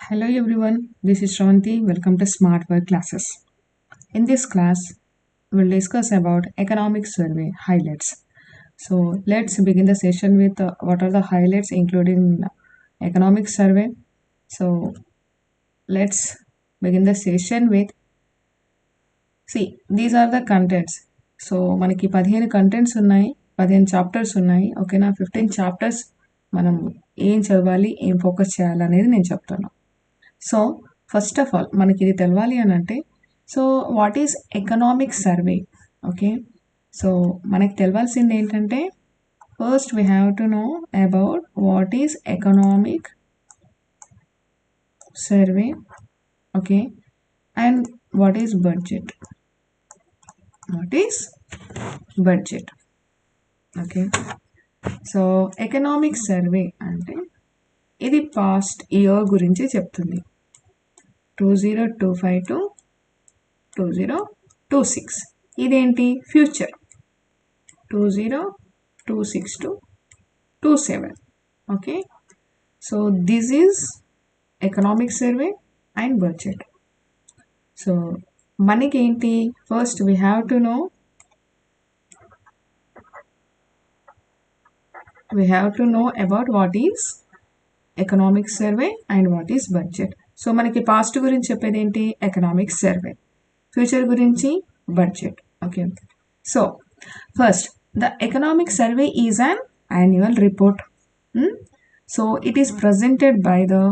Hello everyone, this is Shravanti. Welcome to Smart Work Classes. In this class, we'll discuss about economic survey highlights. So let's begin the session with what are the highlights including economic survey. So let's begin the session with these are the contents. So మనకి 15 contents ఉన్నాయి, 15 chapters ఉన్నాయి. ఓకేనా, 15 chapters మనం ఏం చదవాలి, ఏం focus చేయాలి అనేది నేను చెప్తాను. సో ఫస్ట్ ఆఫ్ ఆల్ మనకి ఇది తెలవాలి అని అంటే, so what is economic survey? Okay, so మనకి తెలవాల్సింది ఏంటంటే, first we have to know about what is economic survey. Okay, and what is budget. Okay, so economic survey అంటే ఇది పాస్ట్ ఇయర్ గురించి చెప్తుంది. 2025 to 2026. ఇదేంటి? Future 2026 to 27. Okay, so this is economic survey and budget. So మనకేంటి, first we have to know about what is economic survey and what is budget. So మనకి past గురించి చెప్పేది ఏంటి? Economic survey. ఫ్యూచర్ గురించి budget. Okay, so first the economic survey is an annual report. So it is presented by the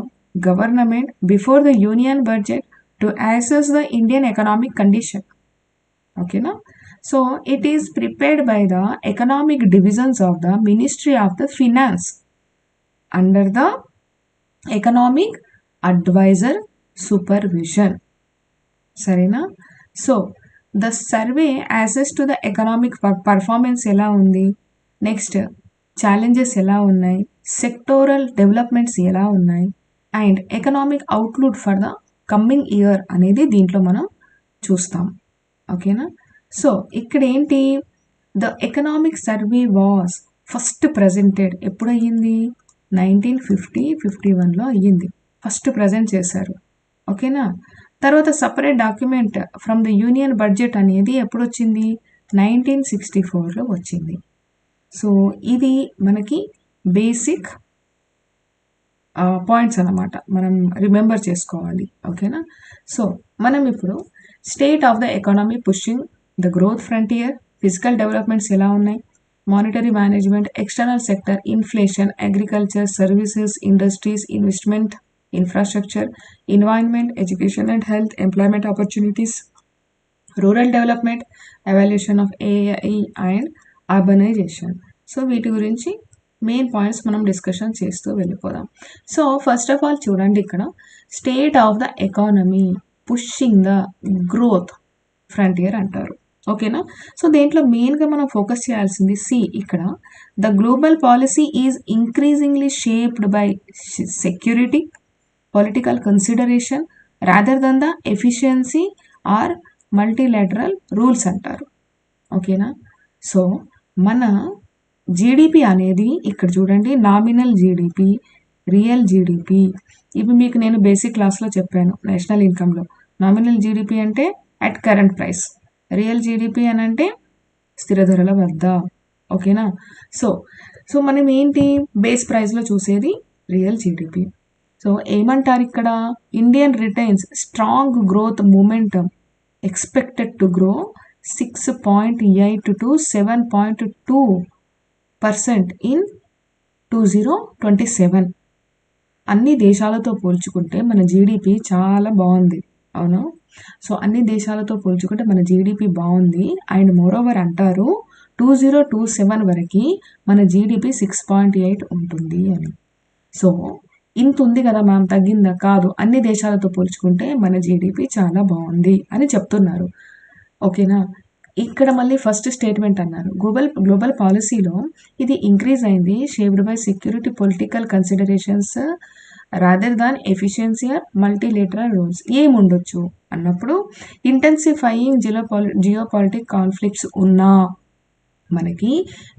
government before the union budget to assess the Indian economic condition. Okay, na? So it is prepared by the economic divisions of the Ministry of the Finance under the economic adviser supervision. సరేనా? So the survey assesses to the economic performance ఎలా ఉంది, next challenges ఎలా ఉన్నాయి, sectoral developments ఎలా ఉన్నాయి, and economic outlook for the coming year అనేది దీంట్లో మనం చూస్తాం. ఓకేనా? సో ఇక్కడ ఏంటి, the economic survey was first presented ఎప్పుడు అయ్యింది? 1950-51లో అయ్యింది, ఫస్ట్ ప్రజెంట్ చేశారు. ఓకేనా? తర్వాత separate document from the union budget అనేది ఎప్పుడు వచ్చింది? 1964లో వచ్చింది. సో ఇది మనకి బేసిక్ పాయింట్స్ అన్నమాట, మనం రిమెంబర్ చేసుకోవాలి. ఓకేనా? సో మనం ఇప్పుడు state of the economy pushing the growth frontier, physical developments ఎలా ఉన్నాయి, monetary management, external sector, inflation, agriculture, services, industries, investment, infrastructure, environment, education and health, employment opportunities, rural development, evaluation of AI and urbanization. So వీటి గురించి main points మనం discussion చేస్తూ వెళ్ళిపోదాం. So first of all చూడండి, ఇక్కడ state of the economy pushing the growth frontier అంటారు. ఓకేనా? So దేంట్లో మెయిన్గా మనం ఫోకస్ చేయాల్సింది, ఇక్కడ the global policy is increasingly shaped by security, political consideration rather than the efficiency are multilateral rules అంటారు. ఓకేనా? సో మన జీడిపి అనేది ఇక్కడ చూడండి, నామినల్ జీడిపి, రియల్ జీడిపి, ఇవి మీకు నేను బేసిక్ క్లాస్లో చెప్పాను. నేషనల్ ఇన్కంలో నామినల్ జీడిపి అంటే at current price, real GDP అని అంటే స్థిర ధరల వద్ద. ఓకేనా? సో మనం ఏంటి బేస్ ప్రైస్లో చూసేది రియల్ జీడిపి. సో ఏమంటారు ఇక్కడ, Indian retains strong growth momentum expected to grow 6.8 to 7.2% in 2027. అన్ని దేశాలతో పోల్చుకుంటే మన జీడిపి చాలా బాగుంది. అవును, సో అన్ని దేశాలతో పోల్చుకుంటే మన జీడిపి బాగుంది. అండ్ మోరోవర్ అంటారు 2027 వరకు మన జీడిపి 6.8 ఉంటుంది అని. సో ఇంత ఉంది కదా మ్యామ్, తగ్గిందా? కాదు, అన్ని దేశాలతో పోల్చుకుంటే మన జీడిపి చాలా బాగుంది అని చెప్తున్నారు. ఓకేనా? ఇక్కడ మళ్ళీ ఫస్ట్ స్టేట్మెంట్ అన్నారు, గ్లోబల్ పాలసీలో ఇది ఇంక్రీజ్ అయింది, shaped by security, political considerations rather than efficiency or multilateral rules. ఏముండొచ్చు అన్నప్పుడు, ఇంటెన్సిఫైయింగ్ జియోపాలిటిక్ కాన్ఫ్లిక్ట్స్ ఉన్నా, మనకి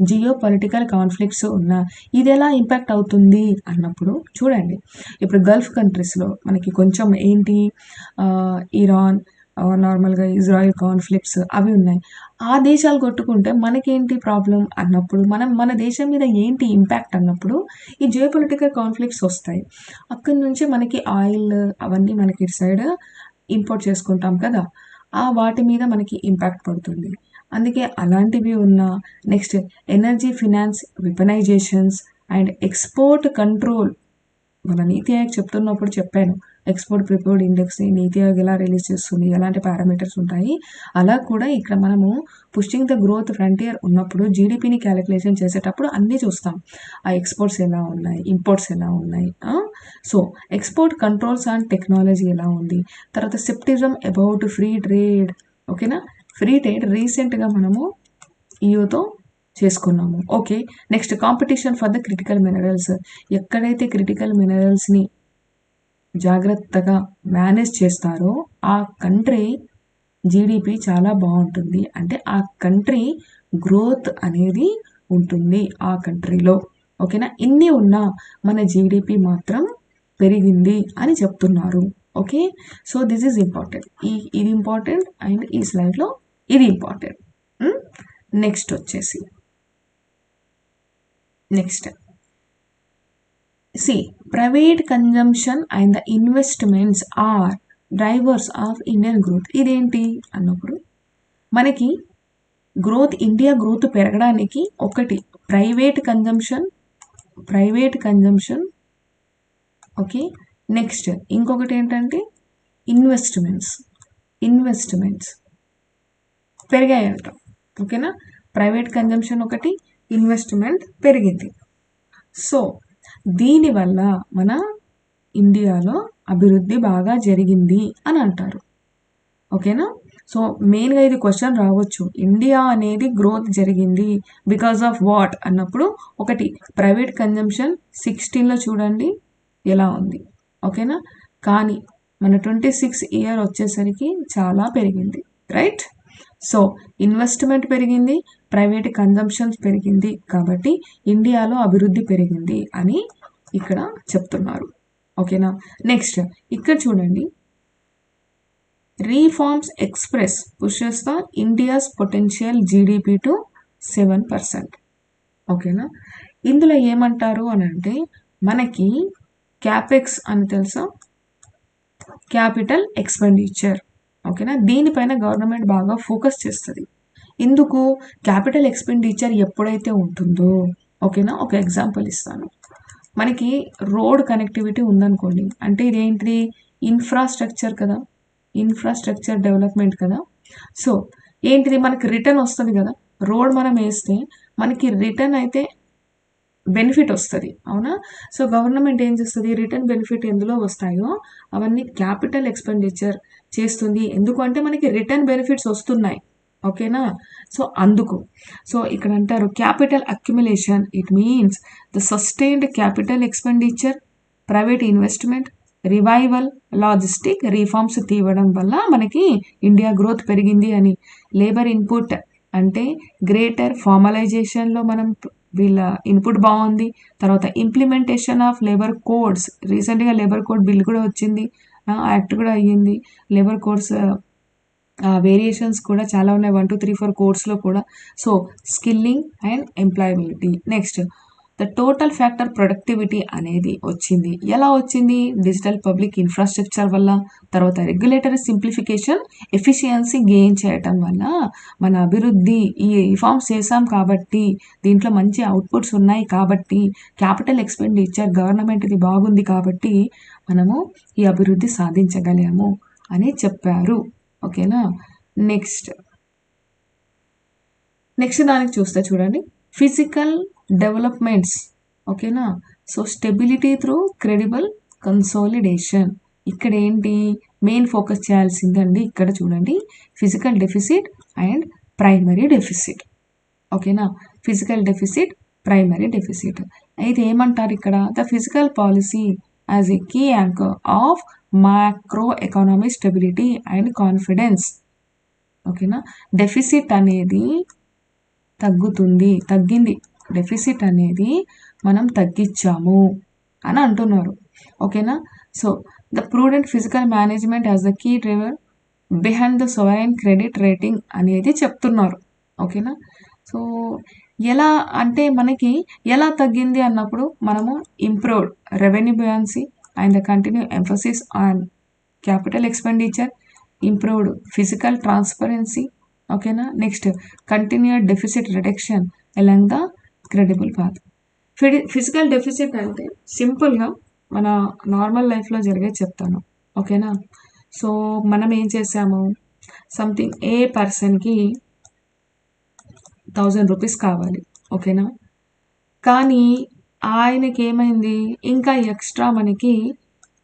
జియో పొలిటికల్ కాన్ఫ్లిక్ట్స్ ఉన్నా ఇది ఎలా ఇంపాక్ట్ అవుతుంది అన్నప్పుడు చూడండి, ఇప్పుడు గల్ఫ్ కంట్రీస్లో మనకి కొంచెం ఏంటి ఇరాన్, నార్మల్గా ఇజ్రాయిల్ కాన్ఫ్లిక్ట్స్ అవి ఉన్నాయి. ఆ దేశాలు కొట్టుకుంటే మనకేంటి ప్రాబ్లం అన్నప్పుడు, మన దేశం మీద ఏంటి ఇంపాక్ట్ అన్నప్పుడు ఈ జియో పొలిటికల్ కాన్ఫ్లిక్ట్స్ వస్తాయి. అక్కడి నుంచి మనకి ఆయిల్ అవన్నీ మనకి ఇటు సైడ్ ఇంపోర్ట్ చేసుకుంటాం కదా, ఆ వాటి మీద మనకి ఇంపాక్ట్ పడుతుంది. అందుకే అలాంటివి ఉన్న next energy finance weaponisations and export control. మన నీతి ఆయోగ్ చెప్తున్నప్పుడు చెప్పాను, ఎక్స్పోర్ట్ ప్రిపేర్డ్ ఇండెక్స్ని నీతి ఆయోగ్ ఎలా రిలీజ్ చేస్తుంది, ఎలాంటి పారామీటర్స్ ఉంటాయి. అలా కూడా ఇక్కడ మనము పుషింగ్ ద గ్రోత్ ఫ్రంటియర్ ఉన్నప్పుడు జీడిపిని క్యాలిక్యులేషన్ చేసేటప్పుడు అన్నీ చూస్తాం. ఆ ఎక్స్పోర్ట్స్ ఎలా ఉన్నాయి, ఇంపోర్ట్స్ ఎలా ఉన్నాయి. So export controls and technology ఎలా ఉంది, తర్వాత సెప్టిజం అబౌట్ ఫ్రీ ట్రేడ్. ఓకేనా, ఫ్రీ ట్రేడ్ రీసెంట్గా మనము ఈయూతో చేసుకున్నాము. Okay, next competition for the critical minerals. ఎక్కడైతే క్రిటికల్ మినరల్స్ని జాగ్రత్తగా మేనేజ్ చేస్తారో ఆ కంట్రీ జీడిపి చాలా బాగుంటుంది, అంటే ఆ కంట్రీ గ్రోత్ అనేది ఉంటుంది ఆ కంట్రీలో. ఓకేనా, ఇన్ని ఉన్నా మన జీడిపి మాత్రం పెరిగింది అని చెప్తున్నారు. Okay, so this is important. ఇది ఇంపార్టెంట్ అండ్ ఈ స్లైడ్లో ఇది ఇంపార్టెంట్. నెక్స్ట్ వచ్చేసి next private consumption and the investments are drivers of Indian growth. ఇదేంటి అన్నప్పుడు మనకి గ్రోత్, ఇండియా గ్రోత్ పెరగడానికి ఒకటి ప్రైవేట్ కన్జంప్షన్. ఓకే, నెక్స్ట్ ఇంకొకటి ఏంటంటే ఇన్వెస్ట్మెంట్స్ పెరిగాయంట. ఓకేనా, ప్రైవేట్ కన్జంప్షన్ ఒకటి, ఇన్వెస్ట్మెంట్ పెరిగింది. సో దీనివల్ల మన ఇండియాలో అభివృద్ధి బాగా జరిగింది అని అంటారు. ఓకేనా, సో మెయిన్గా ఇది క్వశ్చన్ రావచ్చు, ఇండియా అనేది గ్రోత్ జరిగింది బికాస్ ఆఫ్ వాట్ అన్నప్పుడు ఒకటి ప్రైవేట్ కన్జంప్షన్ 16లో చూడండి ఎలా ఉంది. ఓకేనా, కానీ మన 26 ఇయర్ వచ్చేసరికి చాలా పెరిగింది, రైట్. సో ఇన్వెస్ట్మెంట్ పెరిగింది, ప్రైవేట్ కన్జంప్షన్స్ పెరిగింది, కాబట్టి ఇండియాలో అభివృద్ధి పెరిగింది అని ఇక్కడ చెప్తున్నారు. ఓకేనా, నెక్స్ట్ ఇక్కడ చూడండి, reforms express pushes the India's potential GDP to 7%. ఓకేనా, ఇందులో ఏమంటారు అని అంటే మనకి క్యాపెక్స్ అని తెలుసా, క్యాపిటల్ ఎక్స్పెండిచర్. ఓకేనా, దీనిపైన గవర్నమెంట్ బాగా ఫోకస్ చేస్తుంది. ఇందుకు క్యాపిటల్ ఎక్స్పెండిచర్ ఎప్పుడైతే ఉంటుందో, ఓకేనా, ఒక ఎగ్జాంపుల్ ఇస్తాను. మనకి రోడ్ కనెక్టివిటీ ఉందనుకోండి, అంటే ఇదేంటిది ఇన్ఫ్రాస్ట్రక్చర్ కదా, ఇన్ఫ్రాస్ట్రక్చర్ డెవలప్మెంట్ కదా. సో ఏంటిది మనకి రిటర్న్ వస్తుంది కదా, రోడ్ మనం వేస్తే మనకి రిటర్న్ అయితే బెనిఫిట్ వస్తుంది, అవునా. సో గవర్నమెంట్ ఏం చేస్తుంది, రిటర్న్ బెనిఫిట్ ఎందులో వస్తాయో అవన్నీ క్యాపిటల్ ఎక్స్పెండిచర్ చేస్తుంది. ఎందుకంటే మనకి రిటర్న్ బెనిఫిట్స్ వస్తున్నాయి. ఓకేనా, సో అందుకు. సో ఇక్కడ అంటారు capital accumulation, it means the sustained capital expenditure, private investment, revival, logistic reforms తీయడం వల్ల మనకి ఇండియా గ్రోత్ పెరిగింది అని. లేబర్ ఇన్పుట్ అంటే గ్రేటర్ ఫార్మలైజేషన్లో మనం వీళ్ళ ఇన్పుట్ బాగుంది. తర్వాత ఇంప్లిమెంటేషన్ ఆఫ్ లేబర్ కోడ్స్, రీసెంట్గా లేబర్ కోడ్ బిల్ కూడా వచ్చింది, యాక్ట్ కూడా అయ్యింది. లేబర్ కోడ్స్ వేరియేషన్స్ కూడా చాలా ఉన్నాయి, 1, 2, 3, 4 కోడ్స్లో కూడా. So skilling and employability. Next the total factor productivity అనేది వచ్చింది. ఎలా వచ్చింది, డిజిటల్ పబ్లిక్ ఇన్ఫ్రాస్ట్రక్చర్ వల్ల. తర్వాత రెగ్యులేటరీ సింప్లిఫికేషన్, ఎఫిషియన్సీ గెయిన్ చేయటం వల్ల మన అభివృద్ధి, ఈ రిఫార్మ్స్ చేసాం కాబట్టి, దీంట్లో మంచి అవుట్పుట్స్ ఉన్నాయి కాబట్టి, క్యాపిటల్ ఎక్స్పెండిచర్ గవర్నమెంట్ది బాగుంది కాబట్టి మనము ఈ అభివృద్ధి సాధించగలము అని చెప్పారు. ఓకేనా, నెక్స్ట్ దానికి చూస్తే చూడండి, ఫిజికల్ డెవలప్మెంట్స్. ఓకేనా, so stability through credible consolidation. ఇక్కడ ఏంటి మెయిన్ ఫోకస్ చేయాల్సిందండి, ఇక్కడ చూడండి physical deficit and primary deficit. ఓకేనా, ఫిజికల్ డెఫిసిట్, ప్రైమరీ డెఫిసిట్. అయితే ఏమంటారు ఇక్కడ, the physical policy as a key anchor of macro economy stability and confidence. ఓకేనా, డెఫిసిట్ అనేది తగ్గింది. డెఫిసిట్ అనేది మనం తగ్గించాము అని అంటున్నారు. ఓకేనా? So the prudent physical management as the key driver behind the sovereign credit rating అనేది చెప్తున్నారు. ఓకేనా? సో ఎలా అంటే మనకి ఎలా తగ్గింది అన్నప్పుడు మనము improved revenue buoyancy and the continue emphasis on capital expenditure, improved fiscal transparency. ఓకేనా? Next continued deficit reduction along the credible path. Fiscal deficit అంటే సింపుల్గా మన నార్మల్ లైఫ్లో జరిగేది చెప్తాను. ఓకేనా? సో మనం ఏం చేసాము, సంథింగ్ ఏ పర్సన్కి 1000 రూపీస్ కావాలి. ఓకేనా? కానీ ఆయనకి ఏమైంది, ఇంకా ఎక్స్ట్రా మనకి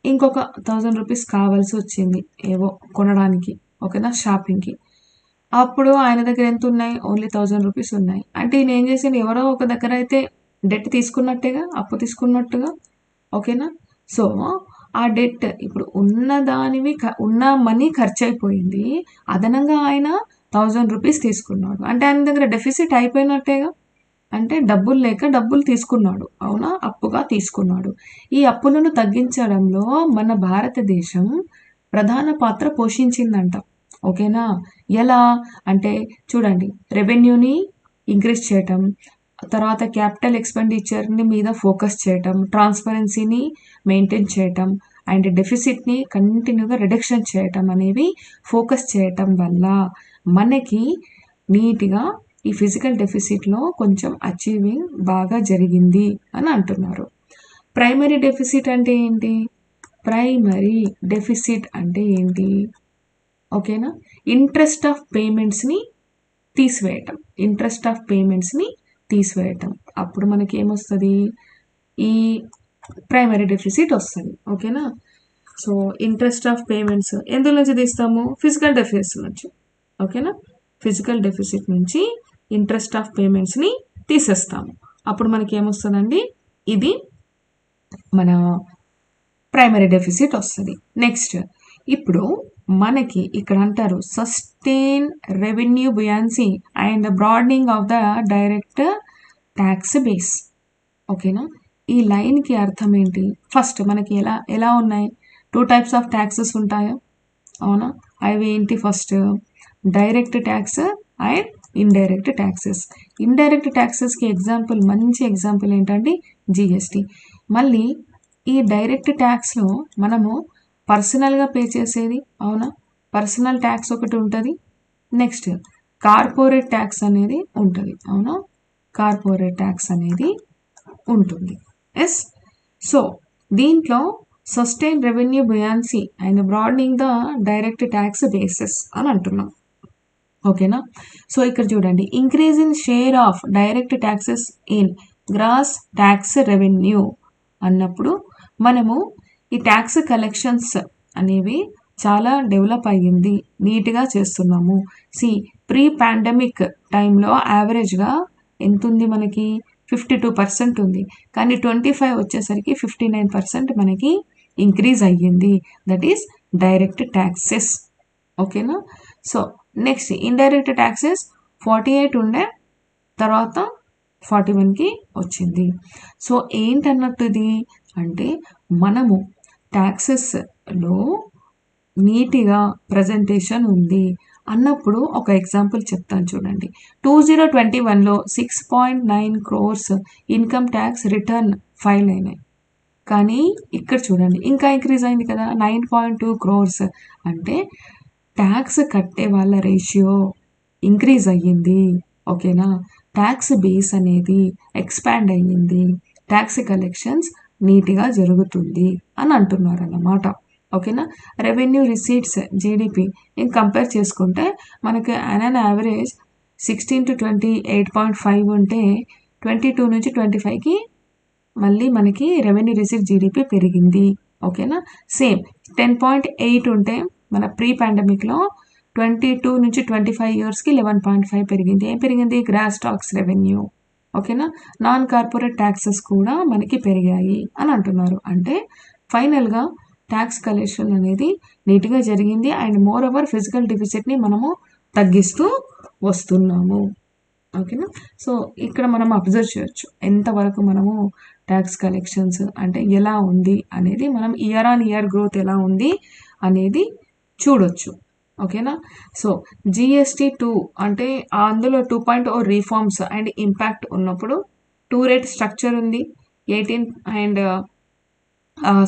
ఇంకొక 1000 రూపీస్ కావాల్సి వచ్చింది ఏవో కొనడానికి. ఓకేనా? షాపింగ్కి. అప్పుడు ఆయన దగ్గర ఎంత ఉన్నాయి, ఓన్లీ 1000 రూపీస్ ఉన్నాయి. అంటే ఈయన ఏం చేసిండు, ఎవరో ఒక దగ్గర అయితే డెట్ తీసుకున్నట్టేగా, అప్పు తీసుకున్నట్టుగా. ఓకేనా? సో ఆ డెట్ ఇప్పుడు ఉన్న మనీ ఖర్చు అయిపోయింది, అదనంగా ఆయన 1000 రూపీస్ తీసుకున్నాడు. అంటే ఆయన దగ్గర డెఫిసిట్ అయిపోయినట్టేగా. అంటే డబ్బులు లేక డబ్బులు తీసుకున్నాడు, అవునా? అప్పుగా తీసుకున్నాడు. ఈ అప్పులను తగ్గించడంలో మన భారతదేశం ప్రధాన పాత్ర పోషించిందంట. ఓకేనా? ఎలా అంటే చూడండి, రెవెన్యూని ఇంక్రీజ్ చేయటం, తర్వాత క్యాపిటల్ ఎక్స్పెండిచర్ని మీద ఫోకస్ చేయటం, ట్రాన్స్పరెన్సీని మెయింటైన్ చేయటం అండ్ డెఫిసిట్ని కంటిన్యూగా రిడక్షన్ చేయటం అనేవి ఫోకస్ చేయటం వల్ల మనకి నీట్గా ఈ ఫిజికల్ డెఫిసిట్లో కొంచెం అచీవింగ్ బాగా జరిగింది అని అంటున్నారు. ప్రైమరీ డెఫిసిట్ అంటే ఏంటి? ప్రైమరీ డెఫిసిట్ అంటే ఏంటి? ఓకేనా? ఇంట్రెస్ట్ ఆఫ్ పేమెంట్స్ని తీసివేయటం. అప్పుడు మనకి ఏమొస్తుంది, ఈ ప్రైమరీ డెఫిసిట్ వస్తుంది. ఓకేనా? సో ఇంట్రెస్ట్ ఆఫ్ పేమెంట్స్ ఎందులో నుంచి తీస్తాము, ఫిజికల్ డెఫిసిట్ నుంచి. ఓకేనా? ఫిజికల్ డెఫిసిట్ నుంచి ఇంట్రెస్ట్ ఆఫ్ పేమెంట్స్ని తీసేస్తాము. అప్పుడు మనకి ఏమొస్తుందండి, ఇది మన ప్రైమరీ డెఫిసిట్ వస్తుంది. నెక్స్ట్ ఇప్పుడు మనకి ఇక్కడ అంటారు sustain revenue buoyancy and broadening of the direct tax base. ఓకేనా? ఈ లైన్కి అర్థం ఏంటి, ఫస్ట్ మనకి ఎలా ఉన్నాయి, 2 టైప్స్ ఆఫ్ ట్యాక్సెస్ ఉంటాయా, అవునా? అవి ఏంటి, first direct tax and indirect taxes. Indirect ట్యాక్సెస్కి మంచి ఎగ్జాంపుల్ ఏంటంటే జిఎస్టీ. మళ్ళీ ఈ డైరెక్ట్ ట్యాక్స్లో మనము పర్సనల్గా పే చేసేది, అవునా? పర్సనల్ ట్యాక్స్ ఒకటి ఉంటుంది. నెక్స్ట్ కార్పొరేట్ ట్యాక్స్ అనేది ఉంటుంది, అవునా? కార్పొరేట్ ట్యాక్స్ అనేది ఉంటుంది. ఎస్. సో దీంట్లో sustain revenue buoyancy and broadening the direct tax bases అని అంటున్నాం. ఓకేనా? సో ఇక్కడ చూడండి, increase in share of direct taxes in gross tax revenue అన్నప్పుడు మనము ఈ ట్యాక్స్ కలెక్షన్స్ అనేవి చాలా డెవలప్ అయ్యింది, నీట్గా చేస్తున్నాము. ప్రీ పాండమిక్ టైంలో యావరేజ్గా ఎంత ఉంది మనకి, 52% ఉంది. కానీ 25 వచ్చేసరికి 59% మనకి ఇంక్రీజ్ అయ్యింది. That is direct taxes. ఓకేనా? సో నెక్స్ట్ ఇండైరెక్ట్ ట్యాక్సెస్ 48 ఉండే, తర్వాత 41కి వచ్చింది. సో ఏంటన్నట్టు ఇది అంటే మనము ట్యాక్సెస్లో నీట్గా ప్రజెంటేషన్ ఉంది అన్నప్పుడు ఒక ఎగ్జాంపుల్ చెప్తాను చూడండి. 2021లో 6.9 crores income tax return file అయినాయి. కానీ ఇక్కడ చూడండి ఇంకా ఇంక్రీజ్ అయింది కదా, 9.2 crores. అంటే ట్యాక్స్ కట్టే వాళ్ళ రేషియో ఇంక్రీజ్ అయ్యింది. ఓకేనా? ట్యాక్స్ బేస్ అనేది ఎక్స్పాండ్ అయ్యింది, ట్యాక్స్ కలెక్షన్స్ నీట్గా జరుగుతుంది అని అంటున్నారు అన్నమాట. ఓకేనా? రెవెన్యూ రిసీట్స్ జీడిపి కంపేర్ చేసుకుంటే మనకి అన్ యావరేజ్ 16 to 28.5 ఉంటే 22 నుంచి 25కి మళ్ళీ మనకి రెవెన్యూ రిసీట్ జీడిపి పెరిగింది. ఓకేనా? సేమ్ 10.8 ఉంటే మన ప్రీ పాండమిక్లో 22 నుంచి 25 ఇయర్స్కి 11.5 పెరిగింది. ఏం పెరిగింది? Gross tax revenue. ఓకేనా? నాన్ కార్పొరేట్ ట్యాక్సెస్ కూడా మనకి పెరిగాయి అని అంటున్నారు. అంటే ఫైనల్గా ట్యాక్స్ కలెక్షన్ అనేది నీట్గా జరిగింది అండ్ మోర్ ఓవర్ ఫిజికల్ డెఫిసిట్ని మనము తగ్గిస్తూ వస్తున్నాము. ఓకేనా. సో ఇక్కడ మనం అబ్జర్వ్ చేయొచ్చు ఎంతవరకు మనము ట్యాక్స్ కలెక్షన్స్ అంటే ఎలా ఉంది అనేది, మనం ఇయర్ ఆన్ ఇయర్ గ్రోత్ ఎలా ఉంది అనేది చూడొచ్చు. ఓకేనా. సో జిఎస్టీ 2 అంటే అందులో 2.0 రిఫార్మ్స్ అండ్ ఇంపాక్ట్ ఉన్నప్పుడు 2 రేట్ స్ట్రక్చర్ ఉంది, 18 అండ్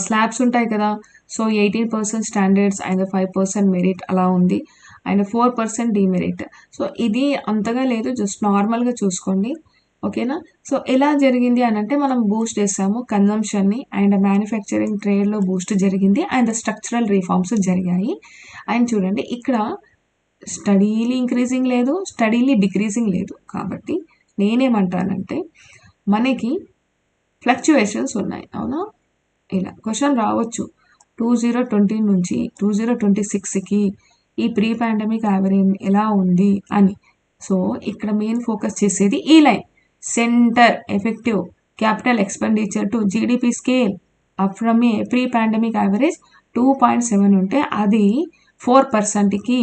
స్లాబ్స్ ఉంటాయి కదా. సో 18% స్టాండర్డ్స్ అండ్ 5% మెరిట్ అలా ఉంది, అండ్ 4% డిమెరిట్. సో ఇది అంతగా లేదు, జస్ట్ నార్మల్గా చూసుకోండి. ఓకేనా. సో ఎలా జరిగింది అని అంటే మనం బూస్ట్ చేసాము కన్జంప్షన్ని, అండ్ మ్యానుఫ్యాక్చరింగ్ ట్రేడ్లో బూస్ట్ జరిగింది, అండ్ స్ట్రక్చరల్ రిఫార్మ్స్ జరిగాయి. అండ్ చూడండి ఇక్కడ స్టడీలీ ఇంక్రీజింగ్ లేదు, స్టడీలీ డిక్రీజింగ్ లేదు. కాబట్టి నేనేమంటానంటే మనకి ఫ్లక్చువేషన్స్ ఉన్నాయి. అవునా. ఇలా క్వశ్చన్ రావచ్చు 2020 నుంచి 2026కి ఈ ప్రీ పాండమిక్ యావరేజ్ ఎలా ఉంది అని. సో ఇక్కడ మెయిన్ ఫోకస్ చేసేది ఈ line, centre effective capital expenditure to GDP scale up from A pre pandemic average 2.7 ఉంటే అది 4%కి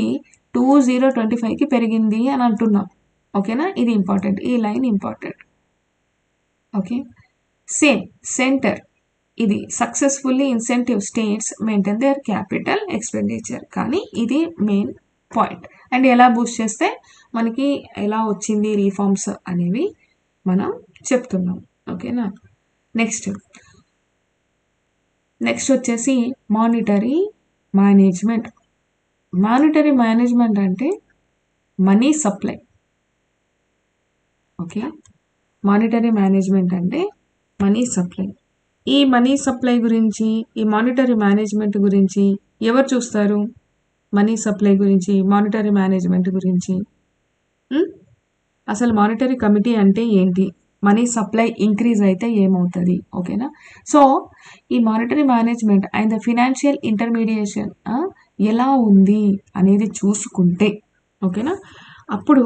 2025కి పెరిగింది అని అంటున్నాం. ఓకేనా. ఇది ఇంపార్టెంట్, ఈ line important. Okay. Same centre ఇది successfully incentive states maintain their capital expenditure, కానీ ఇది మెయిన్ పాయింట్. అండ్ ఎలా బూస్ట్ చేస్తే మనకి ఎలా వచ్చింది రిఫార్మ్స్ అనేవి మనం చెప్తున్నాం. ఓకేనా. నెక్స్ట్ వచ్చేసి మానిటరీ మేనేజ్మెంట్. మానిటరీ మేనేజ్మెంట్ అంటే money supply. Okay. Monetary management అంటే మనీ సప్లై. ఈ మనీ సప్లై గురించి, ఈ మానిటరీ మేనేజ్మెంట్ గురించి ఎవరు చూస్తారు? మనీ సప్లై గురించి, మానిటరీ మేనేజ్మెంట్ గురించి అసలు మానిటరీ కమిటీ అంటే ఏంటి, మనీ సప్లై ఇంక్రీజ్ అయితే ఏమవుతుంది? ఓకేనా. సో ఈ monetary management and the financial intermediation ఎలా ఉంది అనేది చూసుకుంటే, ఓకేనా, అప్పుడు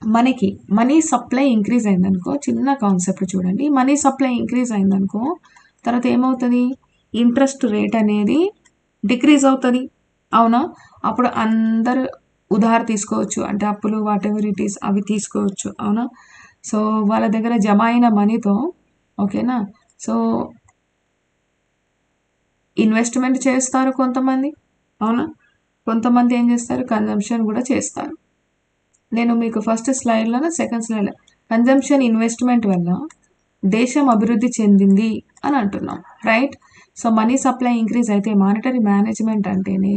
మనకి మనీ సప్లై ఇంక్రీజ్ అయిందనుకో, చిన్న కాన్సెప్ట్ చూడండి, మనీ సప్లై ఇంక్రీజ్ అయిందనుకో తర్వాత ఏమవుతుంది? ఇంట్రెస్ట్ రేట్ అనేది డిక్రీజ్ అవుతుంది. అవునా. అప్పుడు అందరు ఉధార్ తీసుకోవచ్చు, అంటే అప్పులు వాట్ ఎవర్ ఇట్ ఈస్ అవి తీసుకోవచ్చు. అవునా. సో వాళ్ళ దగ్గర జమ అయిన మనీతో, ఓకేనా, సో ఇన్వెస్ట్మెంట్ చేస్తారు కొంతమంది. అవునా. కొంతమంది ఏం చేస్తారు? కన్జంప్షన్ కూడా చేస్తారు. నేను మీకు ఫస్ట్ స్లైడ్లో, సెకండ్ స్లైడ్లో కన్జంప్షన్ ఇన్వెస్ట్మెంట్ వల్ల దేశం అభివృద్ధి చెందింది అని అంటున్నాం, right. So money supply increase అయితే మానిటరీ మేనేజ్మెంట్ అంటేనే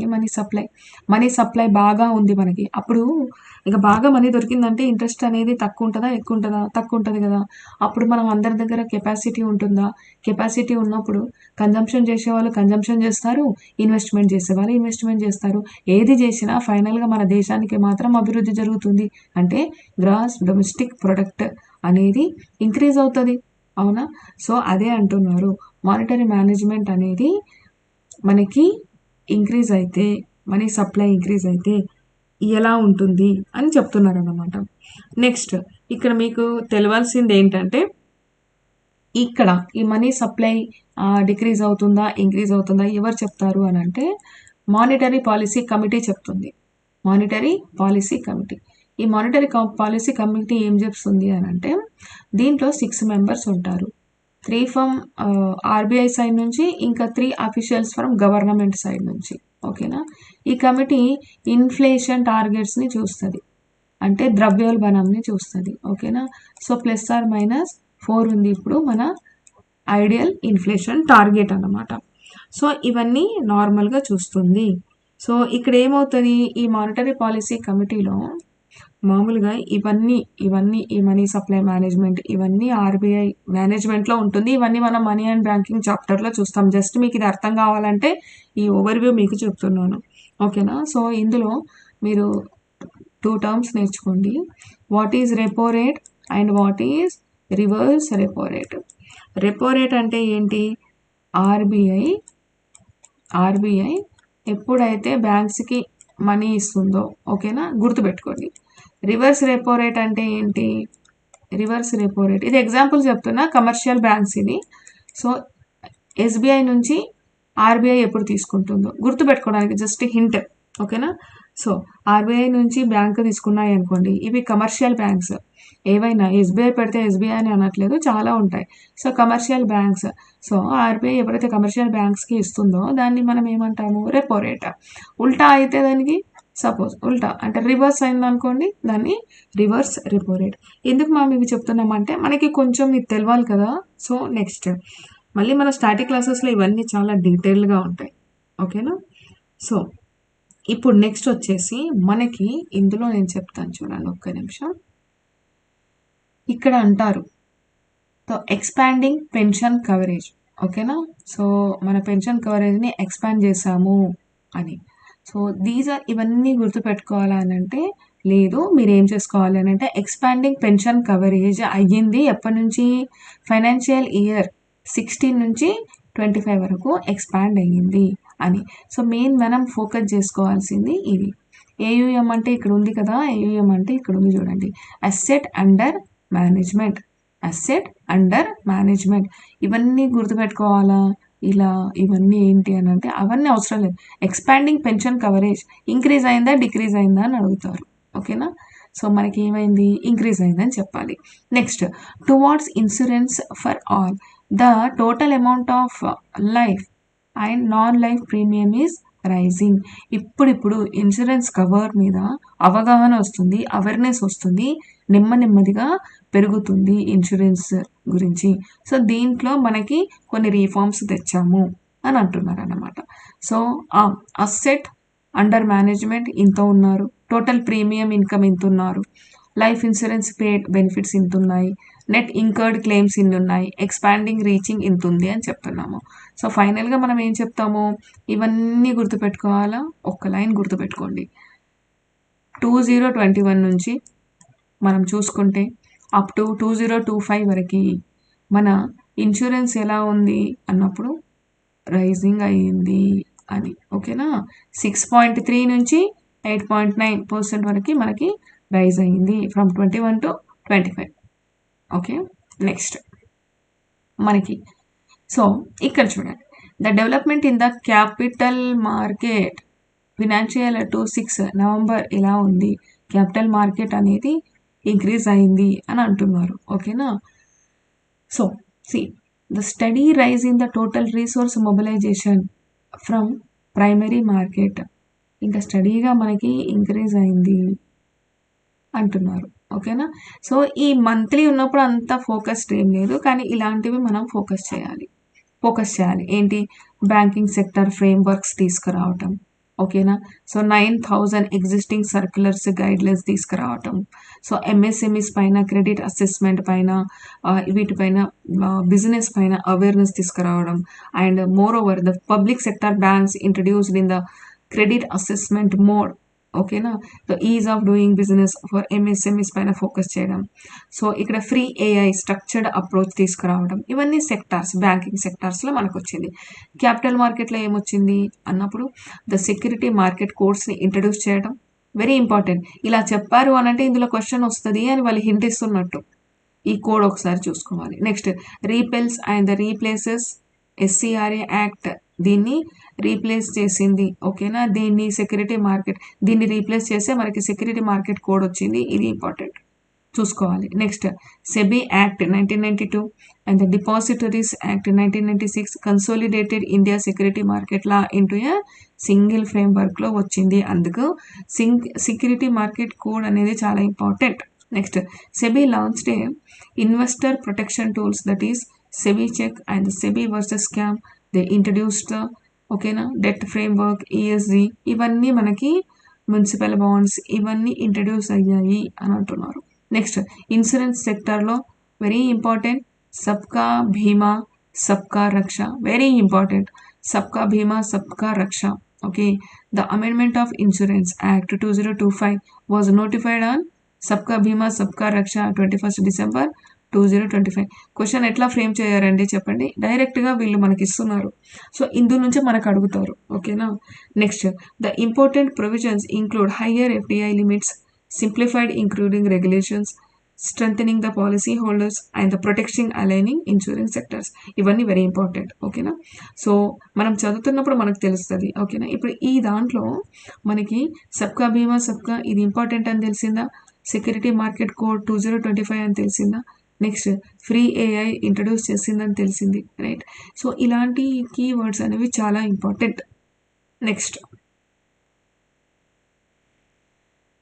మనీ సప్లై బాగా ఉంది మనకి. అప్పుడు ఇక బాగా మనీ దొరికిందంటే ఇంట్రెస్ట్ అనేది తక్కువ ఉంటుందా, ఎక్కువ ఉంటుందా? తక్కువ ఉంటుంది కదా. అప్పుడు మనం అందరి దగ్గర కెపాసిటీ ఉంటుందా? కెపాసిటీ ఉన్నప్పుడు కన్జంప్షన్ చేసేవాళ్ళు కన్జంప్షన్ చేస్తారు, ఇన్వెస్ట్మెంట్ చేసేవాళ్ళు ఇన్వెస్ట్మెంట్ చేస్తారు. ఏది చేసినా ఫైనల్గా మన దేశానికి మాత్రం అభివృద్ధి జరుగుతుంది. అంటే గ్రాస్ డొమెస్టిక్ ప్రొడక్ట్ అనేది ఇంక్రీజ్ అవుతుంది. అవునా. సో అదే అంటున్నారు, మానిటరీ మేనేజ్మెంట్ అనేది మనకి ఇంక్రీజ్ అయితే, మనీ సప్లై ఇంక్రీజ్ అయితే ఎలా ఉంటుంది అని చెప్తున్నారు అన్నమాట. నెక్స్ట్ ఇక్కడ మీకు తెలియాల్సింది ఏంటంటే, ఇక్కడ ఈ మనీ సప్లై డిక్రీజ్ అవుతుందా ఇంక్రీజ్ అవుతుందా ఎవరు చెప్తారు అని అంటే మానిటరీ పాలసీ కమిటీ చెప్తుంది. Monetary policy committee. ఈ మానిటరీ పాలసీ కమిటీ ఏం చెప్తుంది అని అంటే, దీంట్లో 6 మెంబర్స్ ఉంటారు. 3 ఫ్రమ్ ఆర్బీఐ సైడ్ నుంచి, ఇంకా 3 అఫీషియల్స్ ఫ్రమ్ గవర్నమెంట్ సైడ్ నుంచి. ఓకేనా. ఈ కమిటీ ఇన్ఫ్లేషన్ టార్గెట్స్ని చూస్తుంది, అంటే ద్రవ్యోల్బణంని చూస్తుంది. ఓకేనా. సో +or-4 ఉంది ఇప్పుడు మన ఐడియల్ ఇన్ఫ్లేషన్ టార్గెట్ అన్నమాట. సో ఇవన్నీ నార్మల్గా చూస్తుంది. సో ఇక్కడ ఏమవుతుంది, ఈ మానిటరీ పాలసీ కమిటీలో మామూలుగా ఇవన్నీ ఈ మనీ సప్లై మేనేజ్మెంట్ ఇవన్నీ ఆర్బీఐ మేనేజ్మెంట్లో ఉంటుంది. ఇవన్నీ మనం మనీ అండ్ బ్యాంకింగ్ చాప్టర్లో చూస్తాం. జస్ట్ మీకు ఇది అర్థం కావాలంటే ఈ ఓవర్వ్యూ మీకు చెప్తున్నాను. ఓకేనా. సో ఇందులో మీరు 2 టర్మ్స్ నేర్చుకోండి, what is repo rate and what is reverse repo rate. Repo rate అంటే ఏంటి? ఆర్బీఐ ఎప్పుడైతే బ్యాంక్స్కి మనీ ఇస్తుందో, ఓకేనా, గుర్తుపెట్టుకోండి. రివర్స్ రెపో రేట్ అంటే ఏంటి? రివర్స్ రెపో రేట్ ఇది ఎగ్జాంపుల్ చెప్తున్నా, కమర్షియల్ బ్యాంక్స్ ఇది. సో ఎస్బీఐ నుంచి ఆర్బీఐ ఎప్పుడు తీసుకుంటుందో గుర్తుపెట్టుకోవడానికి జస్ట్ హింట్. ఓకేనా. సో ఆర్బీఐ నుంచి బ్యాంక్ తీసుకున్నాయి అనుకోండి, ఇవి కమర్షియల్ బ్యాంక్స్ ఏవైనా, ఎస్బీఐ పెడితే ఎస్బీఐ అని అనట్లేదు, చాలా ఉంటాయి. So commercial banks, so RBI ఎప్పుడైతే కమర్షియల్ బ్యాంక్స్కి ఇస్తుందో దాన్ని మనం ఏమంటాము, రెపో రేట్. ఉల్టా అయితే దానికి, సపోజ్ ఉల్టా అంటే రివర్స్ అయింది అనుకోండి, దాన్ని రివర్స్ రెపో రేట్. ఎందుకు మనం ఇవి చెప్తున్నామంటే మనకి కొంచెం ఇది తెలవాలి కదా. సో నెక్స్ట్ మళ్ళీ మన స్టాటిక్ క్లాసెస్లో ఇవన్నీ చాలా డీటెయిల్గా ఉంటాయి, ఓకేనా. సో ఇప్పుడు నెక్స్ట్ వచ్చేసి మనకి ఇందులో నేను చెప్తాను చూడండి, ఒక్క నిమిషం. ఇక్కడ అంటారు సో ఎక్స్పాండింగ్ పెన్షన్ కవరేజ్, ఓకేనా. సో మన పెన్షన్ కవరేజ్ని ఎక్స్పాండ్ చేసాము అని. సో ఇవన్నీ గుర్తుపెట్టుకోవాలా అని అంటే, లేదు, మీరు ఏం చేసుకోవాలి అని అంటే, ఎక్స్పాండింగ్ పెన్షన్ కవరేజ్ అయ్యింది ఎప్పటి నుంచి, ఫైనాన్షియల్ ఇయర్ 16 నుంచి 25 వరకు ఎక్స్పాండ్ అయ్యింది అని. సో మెయిన్ మనం ఫోకస్ చేసుకోవాల్సింది ఇది. ఏయుఎం అంటే ఇక్కడ ఉంది కదా, ఏయుఎం అంటే ఇక్కడ ఉంది చూడండి, asset under management. Asset under management ఇవన్నీ గుర్తుపెట్టుకోవాలా. ఇలా ఇవన్నీ ఏంటి అని అంటే అవన్నీ అవసరం లేదు. ఎక్స్పాండింగ్ పెన్షన్ కవరేజ్ ఇంక్రీజ్ అయిందా డిక్రీజ్ అయిందా అని అడుగుతారు, ఓకేనా. సో మనకి ఏమైంది, ఇంక్రీజ్ అయిందని చెప్పాలి. Next, towards insurance for all, the total amount of life and non life premium is rising. ఇప్పుడిప్పుడు ఇన్సూరెన్స్ కవర్ మీద అవగాహన వస్తుంది, అవేర్నెస్ వస్తుంది, నెమ్మదిగా పెరుగుతుంది ఇన్సూరెన్స్ గురించి. సో దీంట్లో మనకి కొన్ని రీఫార్మ్స్ తెచ్చాము అని అంటున్నారు అన్నమాట. సో అసెట్ అండర్ మేనేజ్మెంట్ ఇంత ఉన్నారు, టోటల్ ప్రీమియం ఇన్కమ్ ఇంత ఉన్నారు, లైఫ్ ఇన్సూరెన్స్ పేడ్ బెనిఫిట్స్ ఇంత ఉన్నాయి, నెట్ ఇంకర్డ్ క్లెయిమ్స్ ఇన్ని ఉన్నాయి, ఎక్స్పాండింగ్ రీచింగ్ ఇంత ఉంది అని చెప్తున్నాము. సో ఫైనల్గా మనం ఏం చెప్తాము, ఇవన్నీ గుర్తుపెట్టుకోవాలా. ఒక్క లైన్ గుర్తుపెట్టుకోండి, 2021 నుంచి మనం చూసుకుంటే అప్ టు 2025 వరకు మన ఇన్సూరెన్స్ ఎలా ఉంది అన్నప్పుడు రైజింగ్ అయ్యింది అని, ఓకేనా. 6.3 నుంచి 8.9% వరకు మనకి రైజ్ అయ్యింది ఫ్రమ్ 21 to 25, ఓకే. నెక్స్ట్ మనకి, సో ఇక్కడ చూడండి, the development in the capital market financial to 6 November ఎలా ఉంది, క్యాపిటల్ మార్కెట్ అనేది ఇంక్రీజ్ అయింది అని అంటున్నారు, ఓకేనా. So see the steady rise in the total resource mobilization from primary market, ఇంకా స్టడీగా మనకి ఇంక్రీజ్ అయింది అంటున్నారు, ఓకేనా. సో ఈ మంత్లీ ఉన్నప్పుడు అంత ఫోకస్డ్ ఏం లేదు, కానీ ఇలాంటివి మనం ఫోకస్ చేయాలి. ఏంటి, బ్యాంకింగ్ సెక్టర్ ఫ్రేమ్ వర్క్స్ తీసుకురావటం, ఓకేనా. సో 9,000 ఎగ్జిస్టింగ్ సర్క్యులర్స్ గైడ్లైన్స్ తీసుకురావటం, సో ఎంఎస్ఎంఈస్ పైన, క్రెడిట్ అసెస్మెంట్ పైన, వీటిపైన బిజినెస్ పైన అవేర్నెస్ తీసుకురావడం, and moreover the public sector banks introduced in the credit assessment mode, ఓకేనా. So ease of doing business for MSMEs పైన ఫోకస్ చేయడం. So ఇక్కడ ఫ్రీ ఏఐ స్ట్రక్చర్డ్ అప్రోచ్ తీసుకురావడం, ఇవన్నీ సెక్టార్స్, బ్యాంకింగ్ సెక్టార్స్లో మనకు వచ్చింది. క్యాపిటల్ మార్కెట్లో ఏమొచ్చింది అన్నప్పుడు ద సెక్యూరిటీ మార్కెట్ కోడ్స్ని ఇంట్రడ్యూస్ చేయడం, వెరీ ఇంపార్టెంట్. ఇలా చెప్పారు అని అంటే ఇందులో క్వశ్చన్ వస్తుంది అని వాళ్ళు హింట్ ఇస్తున్నట్టు, ఈ కోడ్ ఒకసారి చూసుకోవాలి. Next, repeals and the replaces SCRA act దీన్ని రీప్లేస్ చేసింది, ఓకేనా. దీన్ని సెక్యూరిటీ మార్కెట్, దీన్ని రీప్లేస్ చేస్తే మనకి సెక్యూరిటీ మార్కెట్ కోడ్ వచ్చింది, ఇది ఇంపార్టెంట్ చూసుకోవాలి. Next, SEBI act 1992 and the depositories act 1996 consolidated India security market law into a single frame వర్క్లో వచ్చింది, అందుకు సెక్యూరిటీ మార్కెట్ కోడ్ అనేది చాలా important. Next, SEBI launched a investor protection tools, that is SEBI check and SEBI versus scam, they introduced, ఓకేనా. Debt framework, ESG, ఇవన్నీ మనకి municipal bonds ఇవన్నీ introduce అయ్యాయి అని అంటున్నారు. నెక్స్ట్, ఇన్సూరెన్స్ సెక్టర్లో వెరీ ఇంపార్టెంట్, సబ్కా భీమా సబ్కా రక్ష, వెరీ ఇంపార్టెంట్, సబ్కా భీమా సబ్కా రక్ష, okay. The amendment of insurance act 2025 was notified on సబ్కా భీమా సబ్కా రక్ష 21 డిసెంబర్ 2025. క్వశ్చన్ ఎట్లా ఫ్రేమ్ చేయారండి చెప్పండి, డైరెక్ట్గా వీళ్ళు మనకి ఇస్తున్నారు, సో ఇందు నుంచి మనకు అడుగుతారు, ఓకేనా. Next, the important provisions include higher FDI limits, simplified including regulations, strengthening the policy holders and the protecting aligning insurance sectors, ఇవన్నీ వెరీ ఇంపార్టెంట్. ఓకేనా, సో మనం చదువుతున్నప్పుడు మనకు తెలుస్తుంది. ఓకేనా, ఇప్పుడు ఈ దాంట్లో మనకి సబ్కా బీమా సబ్కా ఇది ఇంపార్టెంట్ అని తెలిసిందా, సెక్యూరిటీ మార్కెట్ కోడ్ 2025 అని తెలిసిందా, నెక్స్ట్ ఫ్రీ ఏఐ ఇంట్రడ్యూస్ చేసిందని తెలిసింది, రైట్. సో ఇలాంటి కీవర్డ్స్ అనేవి చాలా important. Next